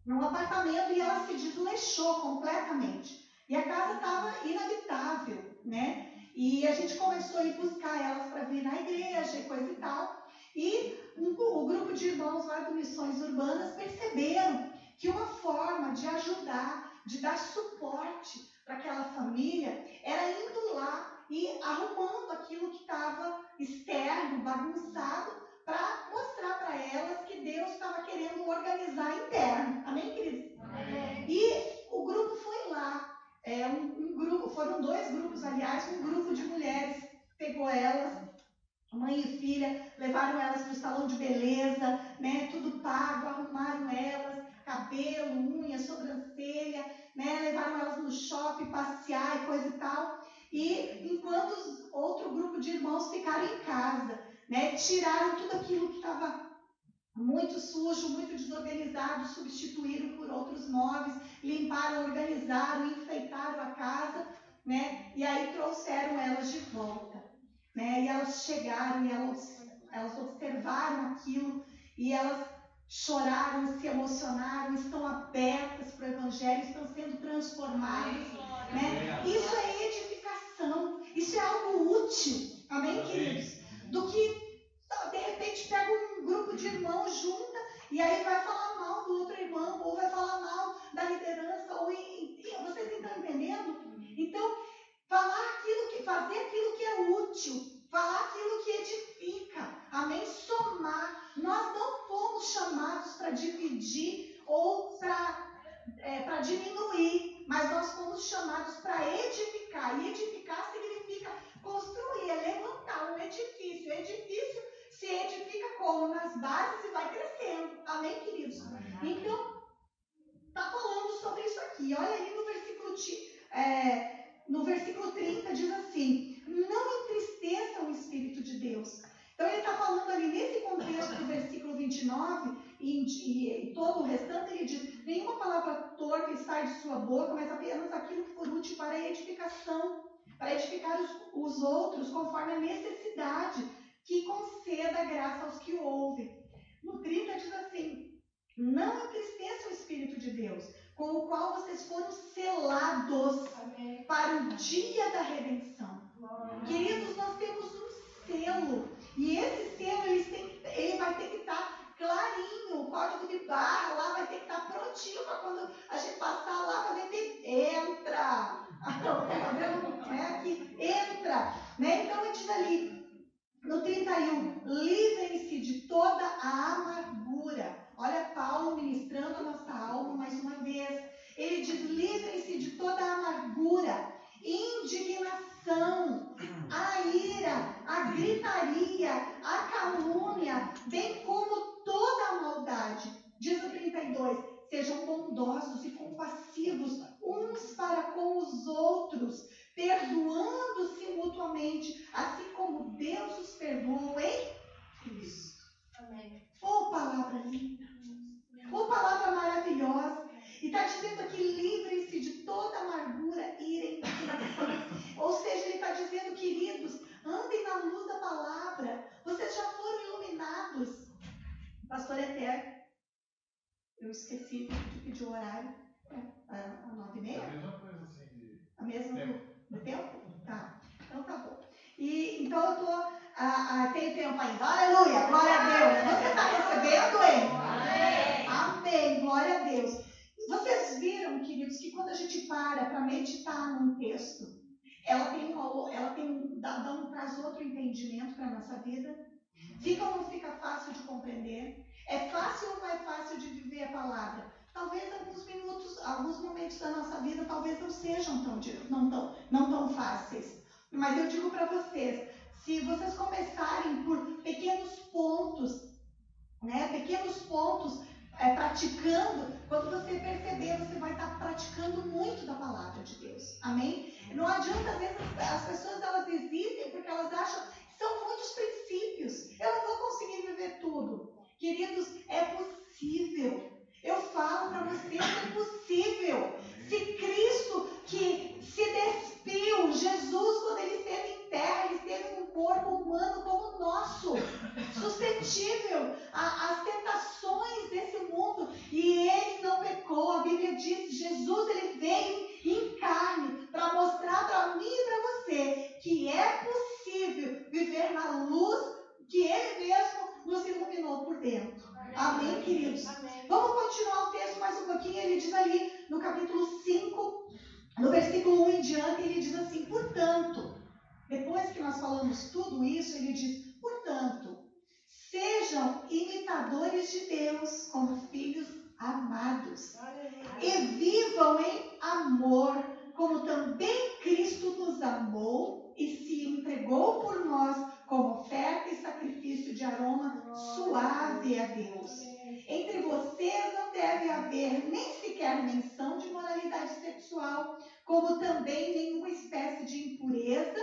num apartamento e ela se desleixou completamente. E a casa estava inabitável, né? E a gente começou a ir buscar elas para vir na igreja e coisa e tal. E o grupo de irmãos lá do Missões Urbanas perceberam que uma forma de ajudar, de dar suporte para aquela família, era indo lá e arrumando aquilo que estava externo, bagunçado, para mostrar para elas que Deus estava querendo organizar interno. Amém, queridos? Amém. E o grupo foi lá. Foram 2 grupos, aliás, um grupo de mulheres pegou elas, mãe e filha, levaram elas para o salão de beleza, né, tudo pago, arrumaram elas, cabelo, unha, sobrancelha, né, levaram elas no shopping, passear e coisa e tal. E enquanto outro grupo de irmãos ficaram em casa, né, tiraram tudo aquilo que estava muito sujo, muito desorganizado, substituíram por outros móveis, limparam, organizaram, enfeitaram a casa, né, e aí trouxeram elas de volta. Né? E elas chegaram e elas observaram aquilo e elas choraram, se emocionaram, estão abertas para o Evangelho, estão sendo transformadas. Né? Isso é edificação, isso é algo útil, amém, queridos? Do que, de repente, pega um grupo de irmãos, junta e aí vai falar mal do outro irmão, ou vai falar mal da liderança, ou vocês estão entendendo? Então, fazer aquilo que é útil, falar aquilo que edifica, amém? Somar. Nós não fomos chamados para dividir ou para diminuir, mas nós fomos chamados para nas bases e vai crescendo. Amém, queridos? Então, está falando sobre isso aqui. Olha aí no versículo 30, diz assim: não entristeçam o Espírito de Deus. Então, ele está falando ali nesse contexto do versículo 29 e todo o restante, ele diz: nenhuma palavra torpe sai de sua boca, mas apenas aquilo que for útil para a edificação, para edificar os outros conforme a necessidade, que conceda graça aos que ouvem. No 30 diz assim: não entristeçam o Espírito de Deus, com o qual vocês foram selados para o dia da redenção. Queridos, nós temos um selo, e esse selo ele vai ter que estar clarinho, o código de barra lá vai ter que estar prontinho para quando a gente passar lá, fazer entra. Aqui, entra. Né? Então ele diz ali, no 31, livrem-se de toda a amargura. Olha Paulo ministrando a nossa alma mais uma vez. Ele diz: livrem-se de toda a amargura, indignação, a ira, a gritaria, a calúnia, bem como toda a maldade. Diz o 32, sejam bondosos e compassivos uns para com os outros, perdoando-se mutuamente, assim como Deus os perdoou em Cristo. Amém. Oh, palavra linda. Oh, palavra maravilhosa. E está dizendo aqui, livrem-se de toda amargura, ira e indignação. Ou seja, ele está dizendo, queridos, andem na luz da palavra. Vocês já foram iluminados. Pastor Eterno, eu esqueci de pedir o horário. A 9h30? A mesma coisa assim. A mesma do tempo? Tá. Então tá bom. Então eu estou... tem tempo ainda. Aleluia! Glória a Deus! Você está recebendo, hein? Amém! Amém! Glória a Deus! Vocês viram, queridos, que quando a gente para meditar num texto, ela traz outro entendimento para a nossa vida? Fica ou não fica fácil de compreender? É fácil ou não é fácil de viver a palavra? Talvez alguns momentos da nossa vida talvez não sejam não tão fáceis. Mas eu digo para vocês, se vocês começarem por pequenos pontos, praticando, quando você perceber, você vai estar praticando muito da palavra de Deus. Amém? Não adianta, às vezes, as pessoas elas desistem porque elas acham que são muitos princípios. Eu não vou conseguir viver tudo. Queridos, é possível. Eu falo para vocês, é possível. Se Cristo, que se despiu, Jesus, quando ele esteve em terra, ele esteve num corpo humano como o nosso, suscetível às tentações desse mundo, e ele não pecou. A Bíblia diz, Jesus, ele veio em carne para mostrar para mim e para você que é possível viver na luz que ele mesmo nos iluminou por dentro. Amém, queridos? Amém. Vamos continuar o texto mais um pouquinho. Ele diz ali no capítulo 5, no versículo 1 em diante, ele diz assim: portanto, depois que nós falamos tudo isso, ele diz: portanto, sejam imitadores de Deus como filhos amados e vivam em amor, como também Cristo nos amou e se entregou por nós como oferta e sacrifício de aroma suave a Deus. Entre vocês não deve haver nem sequer menção de moralidade sexual, como também nenhuma espécie de impureza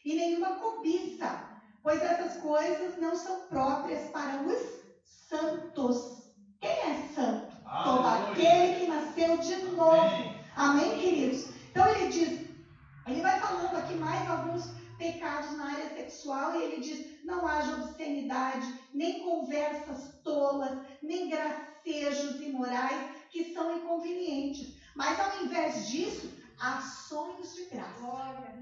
e nenhuma cobiça, pois essas coisas não são próprias para os santos. Quem é santo? Todo aquele que nasceu de novo. Amém, queridos? Então ele vai falando aqui mais alguns pecados na área sexual, e ele diz: não haja obscenidade, nem conversas tolas, nem gracejos imorais que são inconvenientes, mas ao invés disso, ações de graça. Glória.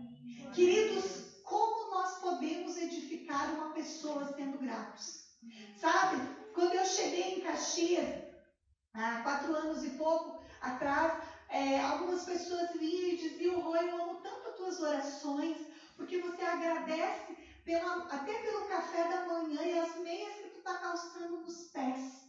Queridos, como nós podemos edificar uma pessoa sendo gratos? Sabe, quando eu cheguei em Caxias, há 4 anos e pouco atrás, algumas pessoas vinham e diziam: Rô, eu amo tanto as tuas orações, porque você agradece até pelo café da manhã e as meias que tu está calçando nos pés.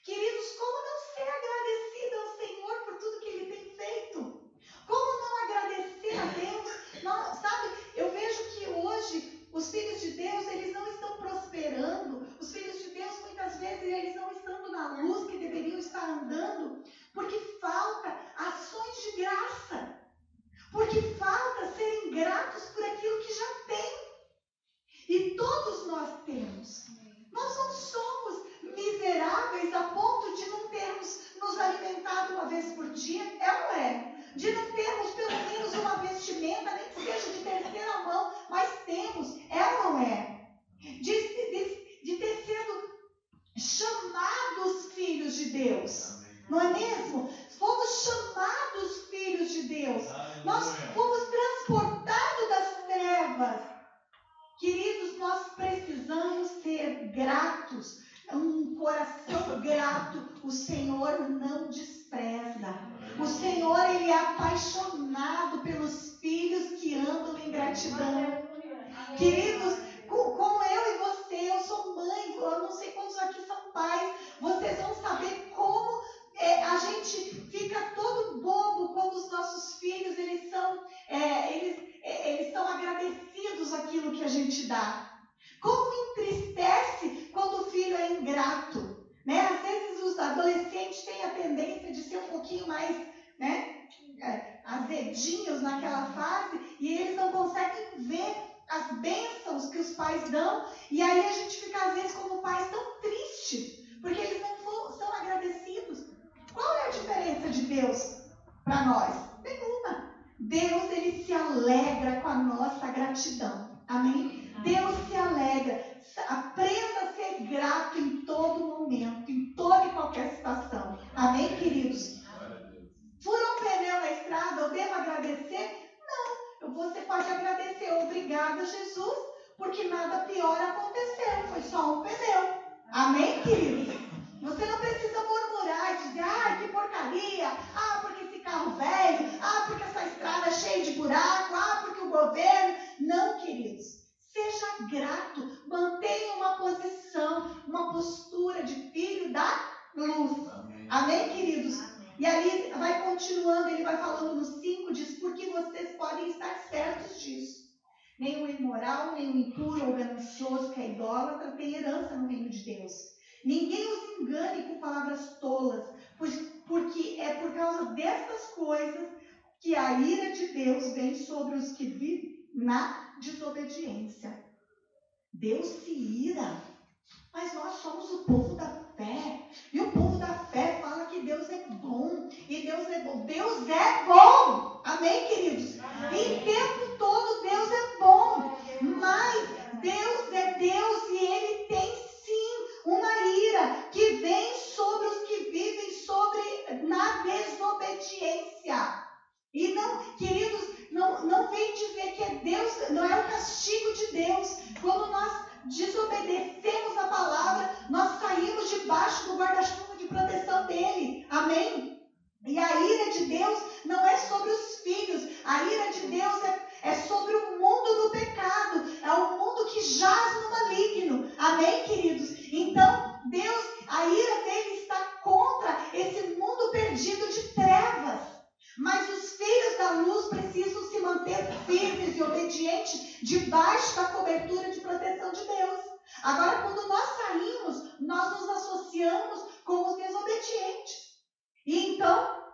Queridos, como não ser agradecido ao Senhor por tudo que Ele tem feito? Como não agradecer a Deus? Não, sabe, eu vejo que hoje os filhos de Deus, eles não estão prosperando. Os filhos de Deus muitas vezes eles não estão na luz que deveriam estar andando, porque falta ações de graça, porque falta serem gratos por aquilo que já tem. E todos nós temos. Nós não somos miseráveis a ponto de não termos nos alimentado uma vez por dia, é ou não é? De não termos pelo menos uma vestimenta, nem que seja de terceira mão, mas temos, é ou não é? De ter sido chamados filhos de Deus, não é mesmo? Fomos chamados filhos de Deus, nós fomos transportados das trevas. Queridos, nós precisamos ser gratos, um coração grato, o Senhor não despreza. O Senhor, Ele é apaixonado pelos filhos que andam em gratidão. Queridos, como eu e você, eu sou mãe, eu não sei quantos aqui são pais, vocês vão saber como a gente fica todo bobo quando os nossos filhos, eles são agradecidos àquilo que a gente dá. Como entristece quando o filho é ingrato, né? Às vezes os adolescentes têm a tendência de ser um pouquinho mais, né, azedinhos naquela fase, e eles não conseguem ver as bênçãos que os pais dão, e aí a gente fica às vezes como pais tão tristes, porque eles não são agradecidos. Qual é a diferença de Deus para nós? Nenhuma. Deus, Ele se alegra com a nossa gratidão. Amém? Deus se alegra. Aprenda a ser grato em todo momento, em toda e qualquer situação. Amém, queridos? Furou um pneu na estrada, eu devo agradecer? Não. Você pode agradecer. Obrigada, Jesus, porque nada pior aconteceu. Foi só um pneu. Amém, queridos? Você não precisa murmurar e dizer, que porcaria, porque esse carro velho, porque essa estrada é cheia de buraco, porque o governo. Não, queridos. Seja grato, mantenha uma posição, uma postura de filho da luz. Amém, queridos? E ali vai continuando, ele vai falando no 5, diz, porque vocês podem estar certos disso. Nem o imoral, nem o impuro ou ganancioso, que é idólatra, tem herança no reino de Deus. Ninguém os engane com palavras tolas, porque é por causa dessas coisas que a ira de Deus vem sobre os que vivem na desobediência. Deus se ira, mas nós somos o povo da fé. E o povo da fé fala que Deus é bom. E Deus é bom. Deus é bom. Amém, queridos? Em tempo todo Deus é bom. Mas Deus é Deus e Ele tem sim uma ira que vem sobre os que vivem na desobediência. E não, queridos, não vem dizer que é Deus, não é o castigo de Deus. Quando nós desobedecemos a palavra, nós saímos debaixo do guarda-chuva de proteção dele. Amém? E a ira de Deus não é sobre os filhos, a ira de Deus é sobre o mundo do pecado, é o mundo que jaz no maligno. Amém, queridos? Então, Deus, a ira dele está contra esse mundo perdido de trevas. Mas os filhos da luz precisam se manter firmes e obedientes debaixo da cobertura de proteção de Deus. Agora, quando nós saímos, nós nos associamos com os desobedientes. E então,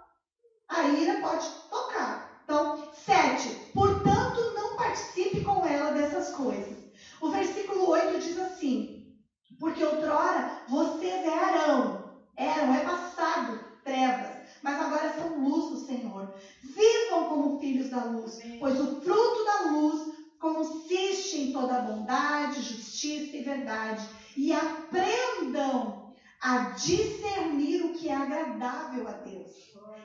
a ira pode tocar. Então, 7. Portanto, não participe com ela dessas coisas. O versículo 8 diz assim, porque outrora vocês eram é passado, trevas, mas agora são luz do Senhor. Vivam como filhos da luz, pois o fruto da luz consiste em toda bondade, justiça e verdade. E aprendam a discernir o que é agradável a Deus.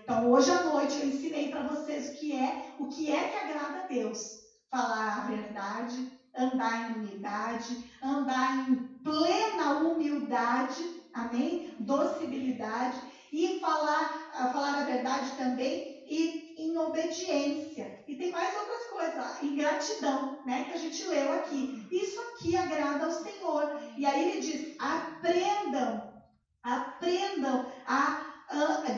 Então, hoje à noite eu ensinei para vocês o que é que agrada a Deus. Falar a verdade, andar em unidade, andar em plena humildade, amém? Docilidade. E falar a verdade também e em obediência. E tem mais outras coisas, em gratidão, né, que a gente leu aqui. Isso aqui agrada ao Senhor. E aí ele diz, aprendam a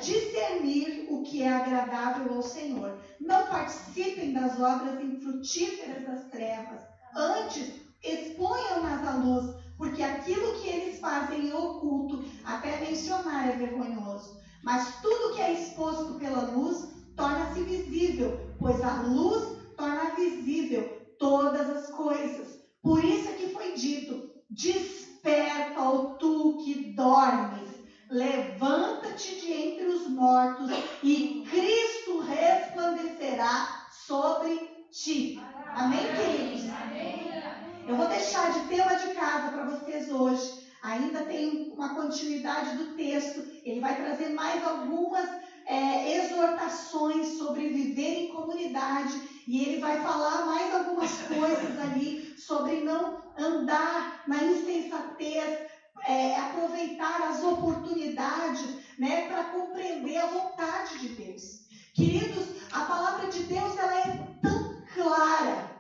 discernir o que é agradável ao Senhor. Não participem das obras infrutíferas das trevas. Antes, exponham-nas à luz, porque aquilo que eles fazem em oculto, até mencionar é vergonhoso. Mas tudo que é exposto pela luz torna-se visível, pois a luz torna visível todas as coisas. Por isso é que foi dito: desperta, ó tu que dormes, levanta-te de entre os mortos e Cristo resplandecerá sobre ti. Amém, queridos? Eu vou deixar de tema de casa para vocês hoje. Ainda tem uma continuidade do texto. Ele vai trazer mais algumas exortações sobre viver em comunidade. E ele vai falar mais algumas coisas ali sobre não andar na insensatez, aproveitar as oportunidades, né, para compreender a vontade de Deus. Queridos, a palavra de Deus ela é tão clara.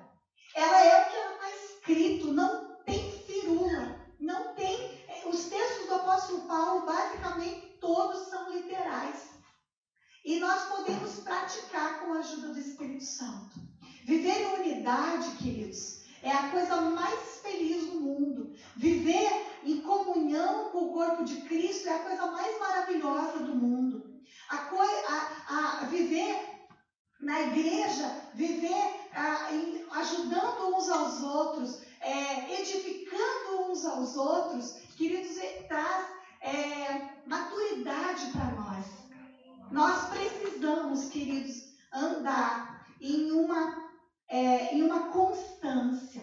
Ela é o que ela está escrito, não tem firula, não tem. Os textos do apóstolo Paulo, basicamente, todos são literais. E nós podemos praticar com a ajuda do Espírito Santo. Viver em unidade, queridos, é a coisa mais feliz do mundo. Viver em comunhão com o corpo de Cristo é a coisa mais maravilhosa do mundo. Viver na igreja, viver ajudando uns aos outros, edificando uns aos outros, queridos, traz maturidade para nós. Nós precisamos, queridos, andar em uma constância,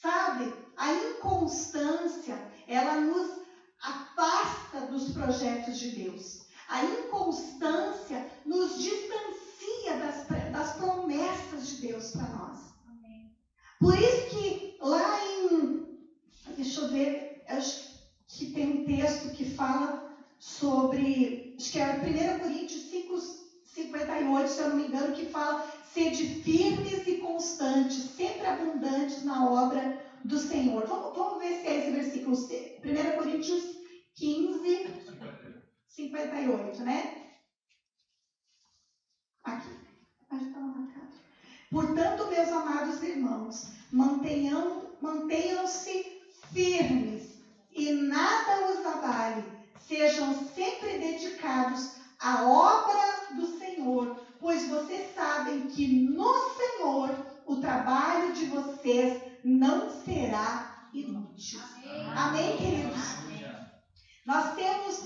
sabe? A inconstância, ela nos afasta dos projetos de Deus. A inconstância nos distancia das promessas de Deus para nós. Amém. Por isso que lá deixa eu ver, acho que tem um texto que fala sobre, acho que é 1 Coríntios 5:58, se eu não me engano, que fala: sede firmes e constantes, sempre abundantes na obra do Senhor. Vamos ver se é esse versículo. 1 Coríntios 15:58, né? Aqui. Portanto, meus amados irmãos, mantenham-se firmes e nada os abale. Sejam sempre dedicados à obra do Senhor, pois vocês sabem que no Senhor o trabalho de vocês não será inútil. Amém, queridos? Nós temos,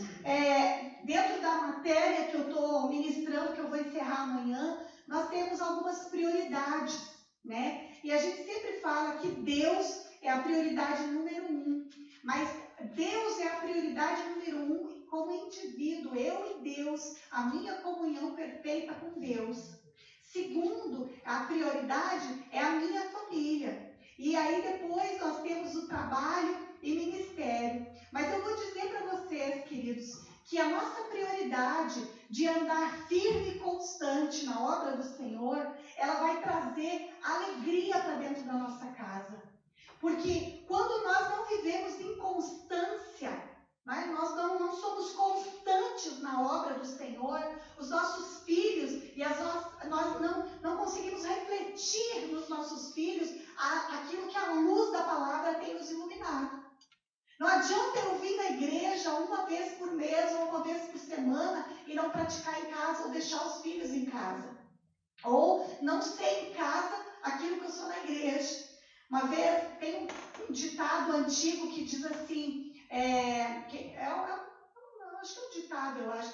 dentro da matéria que eu estou ministrando, que eu vou encerrar amanhã, nós temos algumas prioridades, né? E a gente sempre fala que Deus é a prioridade número 1, mas Deus é a prioridade número 1 como indivíduo, eu e Deus, a minha comunhão perfeita com Deus. Segundo, a prioridade é a minha família. E aí depois nós temos o trabalho e ministério. Mas eu vou dizer para vocês, queridos, que a nossa prioridade de andar firme e constante na obra do Senhor, ela vai trazer alegria para dentro da nossa casa. Porque quando nós não vivemos em constância, né, nós não somos constantes na obra do Senhor, os nossos filhos, nós não conseguimos refletir nos nossos filhos aquilo que a luz da palavra tem nos iluminado. Não adianta eu vir na igreja uma vez por mês ou uma vez por semana e não praticar em casa ou deixar os filhos em casa. Ou não ser em casa aquilo que eu sou na igreja. Uma vez tem um ditado antigo que diz assim, acho que é um ditado, eu acho,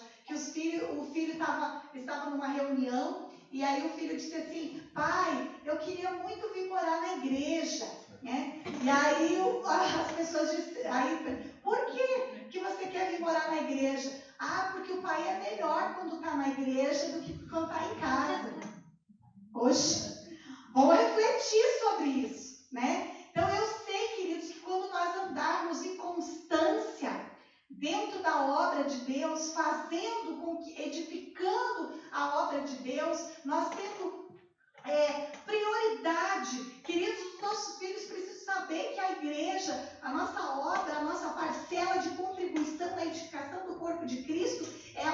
que o filho estava numa reunião e aí o filho disse assim: pai, eu queria muito vir morar na igreja, né? E aí as pessoas disseram, por que você quer vir morar na igreja? Ah, porque o pai é melhor quando está na igreja do que quando está em casa. Oxe, vamos refletir sobre isso, né? Então eu sei, queridos, que quando nós andarmos em constância dentro da obra de Deus, fazendo com que, edificando a obra de Deus, nós temos prioridade. Queridos, os nossos filhos precisam saber que a igreja, a nossa obra, a nossa parcela de contribuição na edificação do corpo de Cristo é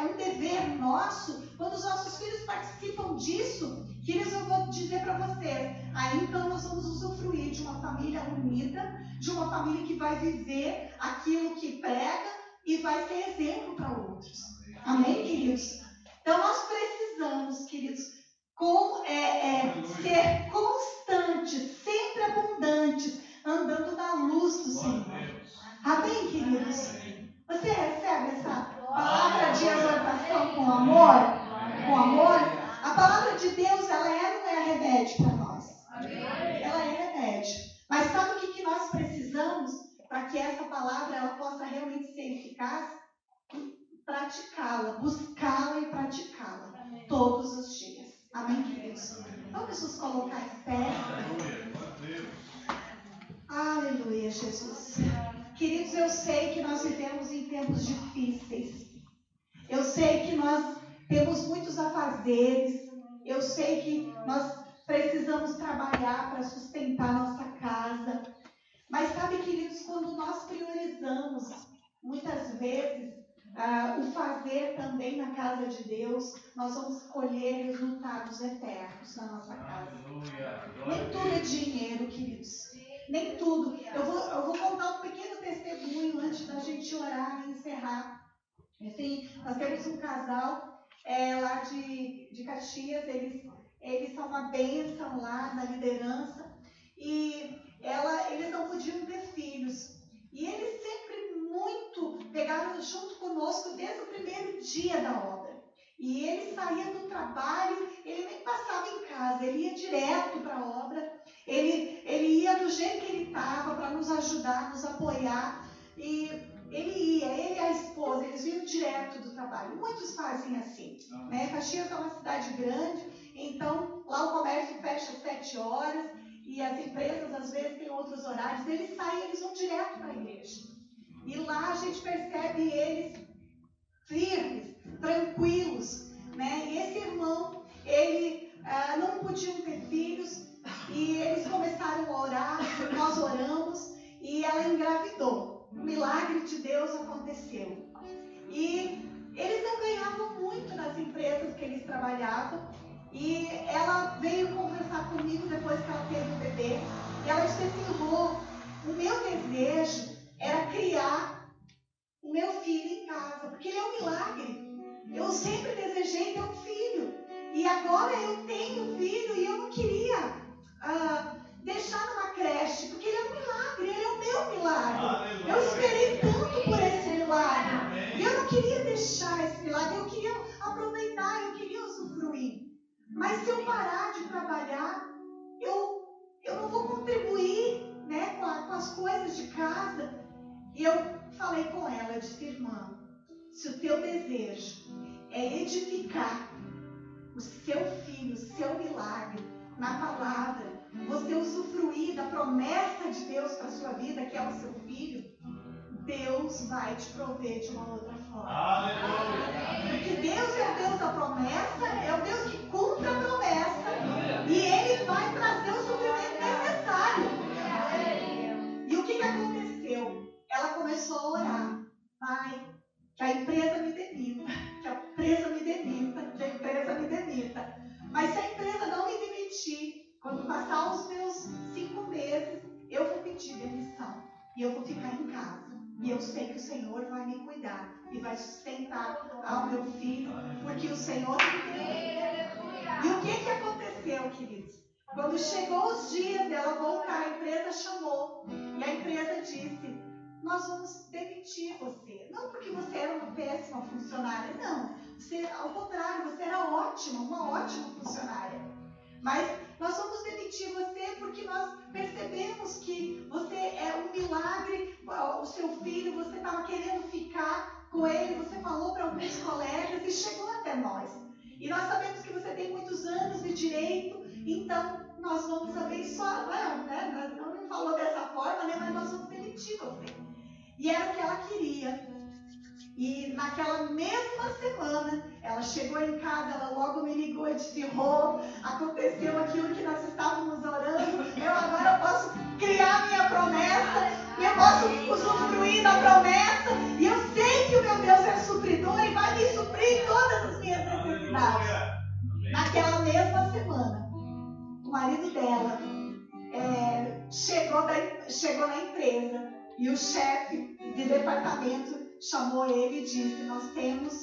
um dever nosso. Quando os nossos filhos participam disso, queridos, eu vou dizer para vocês. Aí então nós vamos usufruir de uma família unida, de uma família que vai viver aquilo que prega e vai ser exemplo para outros. Amém, queridos? Então nós precisamos, queridos, ser constantes, sempre abundantes, andando na luz do Senhor. Amém, queridos? Você recebe essa palavra de exortação com amor? Com amor? A palavra de Deus, ela não é remédio para nós. Ela é remédio. Mas sabe o que nós precisamos para que essa palavra ela possa realmente ser eficaz? Praticá-la, buscá-la e praticá-la todos os dias. Amém, queridos? Vamos nos colocar em pé. Aleluia, Jesus. Queridos, eu sei que nós vivemos em tempos difíceis. Eu sei que nós temos muitos afazeres. Eu sei que nós precisamos trabalhar para sustentar nossa casa. Mas sabe, queridos, quando nós priorizamos, muitas vezes, o fazer também na casa de Deus, nós vamos colher resultados eternos na nossa casa. Nem tudo é dinheiro, queridos. Nem tudo. Eu vou contar um pequeno testemunho antes da gente orar e encerrar. Assim, nós temos um casal lá de Caxias, eles são uma bênção lá na liderança e eles não podiam ter filhos. E eles sempre pegaram junto conosco desde o primeiro dia da obra. E ele saía do trabalho, ele nem passava em casa, ele ia direto para a obra, ele ia do jeito que ele estava para nos ajudar, nos apoiar. E ele e a esposa, eles vinham direto do trabalho. Muitos fazem assim, né? Caxias é uma cidade grande, então lá o comércio fecha às 7 horas e as empresas às vezes têm outros horários. Eles saem, eles vão direto para a igreja. E lá a gente percebe eles firmes, tranquilos, né? E esse irmão, ele não podiam ter filhos e eles começaram a orar, nós oramos e ela engravidou. O milagre de Deus aconteceu. E eles não ganhavam muito nas empresas que eles trabalhavam. E ela veio conversar comigo depois que ela teve o bebê. E ela disse assim: Rô, o meu desejo era criar o meu filho em casa, porque ele é um milagre. Eu sempre desejei ter um filho. E agora eu tenho um filho e eu não queria deixar numa creche, porque ele é um milagre, ele é o meu milagre. Eu esperei tanto por esse milagre. E eu não queria deixar esse milagre, eu queria aproveitar, eu queria usufruir. Mas se eu parar de trabalhar, eu não vou contribuir, né, com as coisas de casa. E eu falei com ela, eu disse: irmã, se o teu desejo é edificar o seu filho, o seu milagre na palavra, você usufruir da promessa de Deus para a sua vida, que é o seu filho, Deus vai te prover de uma outra forma. Aleluia. Porque Deus é o Deus da promessa, é o Deus que cumpre a promessa, e Ele vai trazer o suprimento necessário. E o que aconteceu? Ela começou a orar: Pai, que a empresa me demita, que a empresa me demita, que a empresa me demita. Mas se a empresa não me demitir, quando passar os meus 5 meses, eu vou pedir demissão e eu vou ficar em casa. E eu sei que o Senhor vai me cuidar e vai sustentar ao meu filho, porque o Senhor me deu. E o que aconteceu, queridos? Quando chegou os dias dela voltar, a empresa chamou e a empresa disse: nós vamos demitir você. Não porque você era uma péssima funcionária, não. Você, ao contrário, você era ótima, uma ótima funcionária. Mas nós vamos demitir você porque nós percebemos que você é um milagre, o seu filho, você estava querendo ficar com ele, você falou para alguns colegas e chegou até nós. E nós sabemos que você tem muitos anos de direito, então nós vamos abençoar, né? Não falou dessa forma, né? Mas nós vamos demitir você. E era o que ela queria. E naquela mesma semana, ela chegou em casa, ela logo me ligou e disse: Rô, aconteceu aquilo que nós estávamos orando, eu agora posso criar minha promessa, eu posso usufruir da promessa, e eu sei que o meu Deus é supridor e vai me suprir todas as minhas necessidades. Naquela mesma semana, o marido dela chegou na empresa e o chefe de departamento chamou ele e disse: nós temos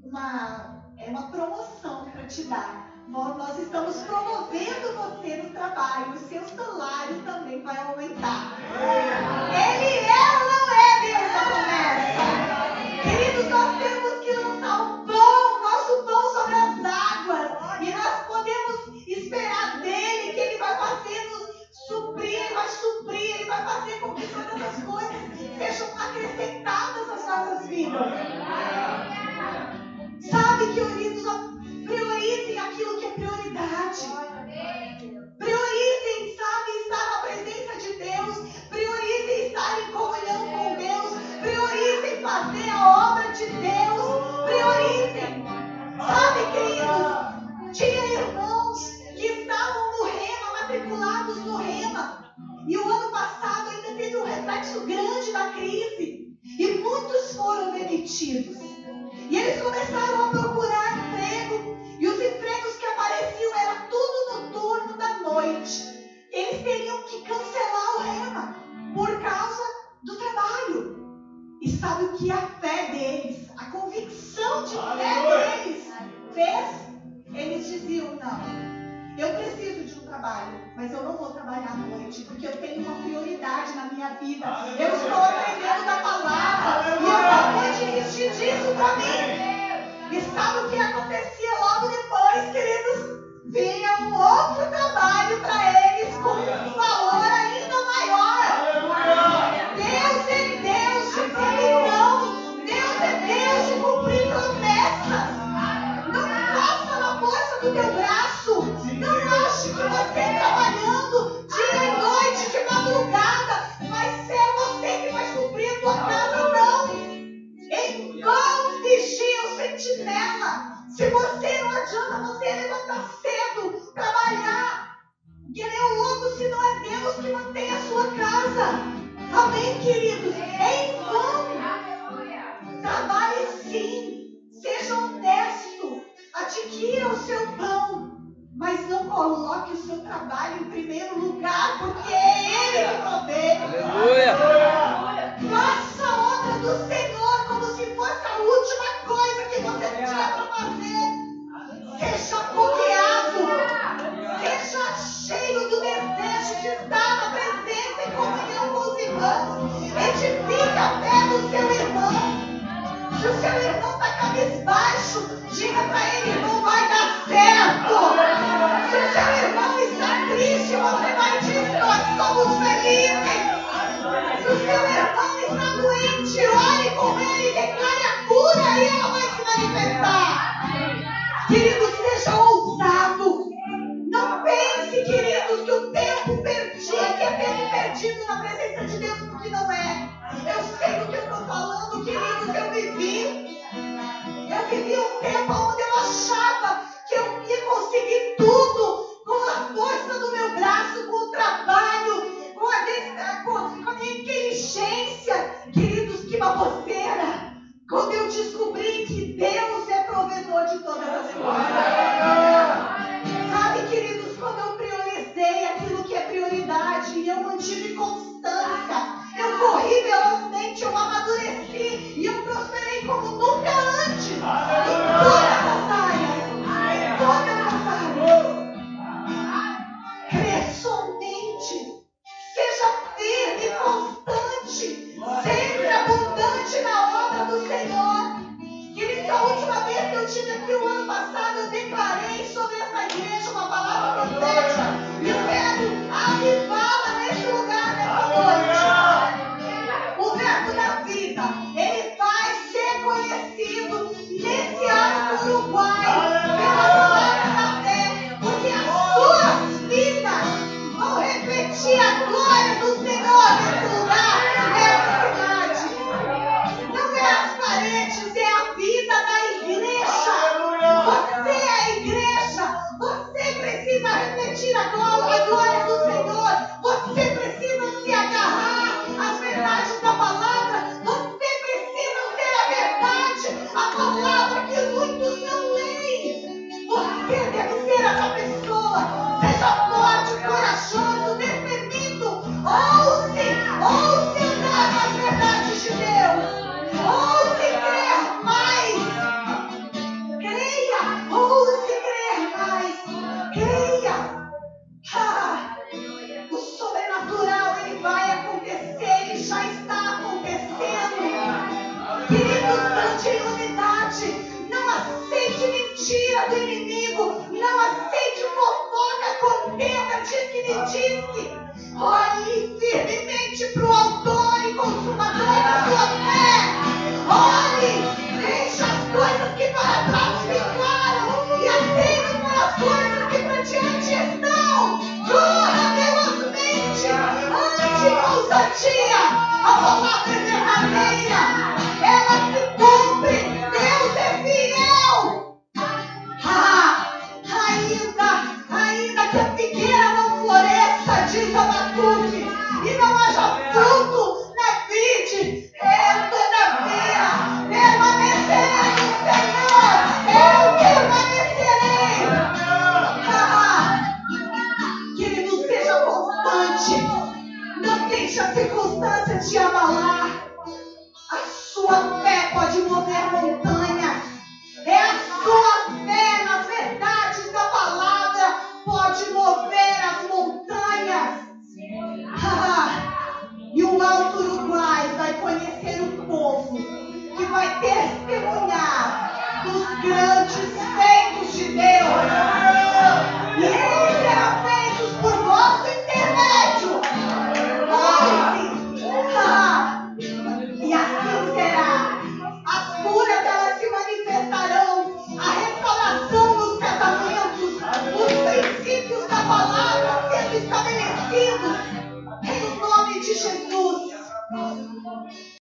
uma promoção para te dar. Nós estamos promovendo você no trabalho, o seu salário também vai aumentar. Ele é ou não é Deus da promessa? Queridos, nós temos que lançar o pão, nosso pão sobre as águas, e nós podemos esperar dele que ele vai fazer nos suprir, ele vai suprir, ele vai fazer com que todas as coisas sejam acrescentadas às nossas vidas. Sabe, queridos, priorizem aquilo que é prioridade. Priorizem, sabe, estar na presença de Deus. Priorizem estar em comunhão com Deus. Priorizem fazer a obra de Deus. Priorizem. Sabe, queridos, tinha irmãos que estavam no Rema, matriculados no Rema. E o ano passado ainda teve um reflexo grande da crise. E muitos foram demitidos. E eles começaram a procurar emprego. E os empregos que apareciam era tudo no turno da noite. Eles teriam que cancelar o Rema por causa do trabalho. E sabe o que a fé deles, a convicção de fé deles fez? Eles diziam: não, eu preciso de um trabalho, mas eu não vou trabalhar à noite, porque eu tenho uma prioridade na minha vida. Eu estou aprendendo da palavra e eu não vou desistir disso para mim. E sabe o que acontecia logo depois, queridos? Vinha um outro trabalho para eles com um valor ainda maior. Deus é Deus de provisão. Deus é Deus de cumprir promessas. Não faça na força do teu braço. Não ache que você trabalhando dia e noite, de madrugada, vai ser você que vai cumprir a tua casa, não. Em vão vigia o sentinela. Se você não adianta você levantar cedo, trabalhar, que nem o louco, se não é Deus que mantém a sua casa. Amém, queridos? É em vão. Trabalhe sim. Seja honesto. Adquira o seu pão. Mas não coloque o seu trabalho em primeiro lugar, porque é Ele que provê. Aleluia! Faça a obra do Senhor como se fosse a última coisa que você tinha para fazer. Seja apoiado. Seja cheio do desejo de estar na presença e comunhão com os irmãos. Edifique a fé do seu irmão. Se o seu irmão está cabisbaixo, diga para ele: irmão, vai dar certo. Se o seu irmão está triste, você vai dizer: nós somos felizes. Se o seu irmão está doente, ore com ele e declare a cura e ela vai se manifestar. Queridos, seja ousado. Não pense, queridos, que o tempo perdido, que é tempo perdido na presença de Deus, porque não é. Eu sei do que eu estou falando, queridos. Eu vivi um tempo onde eu achava que eu ia conseguir tudo com a força do meu braço, com o trabalho, com a minha inteligência. Queridos, que baboseira! Quando eu descobri que Deus é provedor de todas as coisas. Sabe, queridos, quando eu priorizei aquilo que é prioridade e eu mantive constância, eu corri velozmente, eu amadureci e eu prosperei como nunca antes. Em todas as áreas. Em todas as áreas. Crê somente. Seja firme e constante. Sempre abundante na obra do Senhor. Queridos, a última vez que eu estive aqui o ano passado, eu declarei sobre essa igreja uma palavra profética. E eu quero avivá-la nesse lugar, nessa noite. O verbo da vida, ele vai ser conhecido nesse ano do Uruguai, pela palavra da fé, porque as suas vidas vão refletir a glória do Senhor nesse lugar, nessa cidade. Não é as paredes, é a vida da igreja. Você é a igreja. Você precisa refletir a glória do Senhor. Você precisa se agarrar às verdades da palavra. Você precisa ter a verdade, a palavra que muitos não leem. Você deve ser essa pessoa. Seja diz que me disse: olhe firmemente para o autor e consumador da sua fé. Olhe, deixa as coisas que para trás ficaram e atende para as coisas que para diante estão. Corra velozmente, ande com ousadia. A palavra é verdadeira, ela se cumpre. Deus é fiel. Ainda que a figueira não floresça, diz Abacuque, e não haja fruto na vide, eu todavia permanecerei no Senhor, eu permanecerei. Querido, seja constante, não deixe a circunstância te abalar. A sua fé pode mover montanhas. É a sua fé nas verdades da palavra pode mover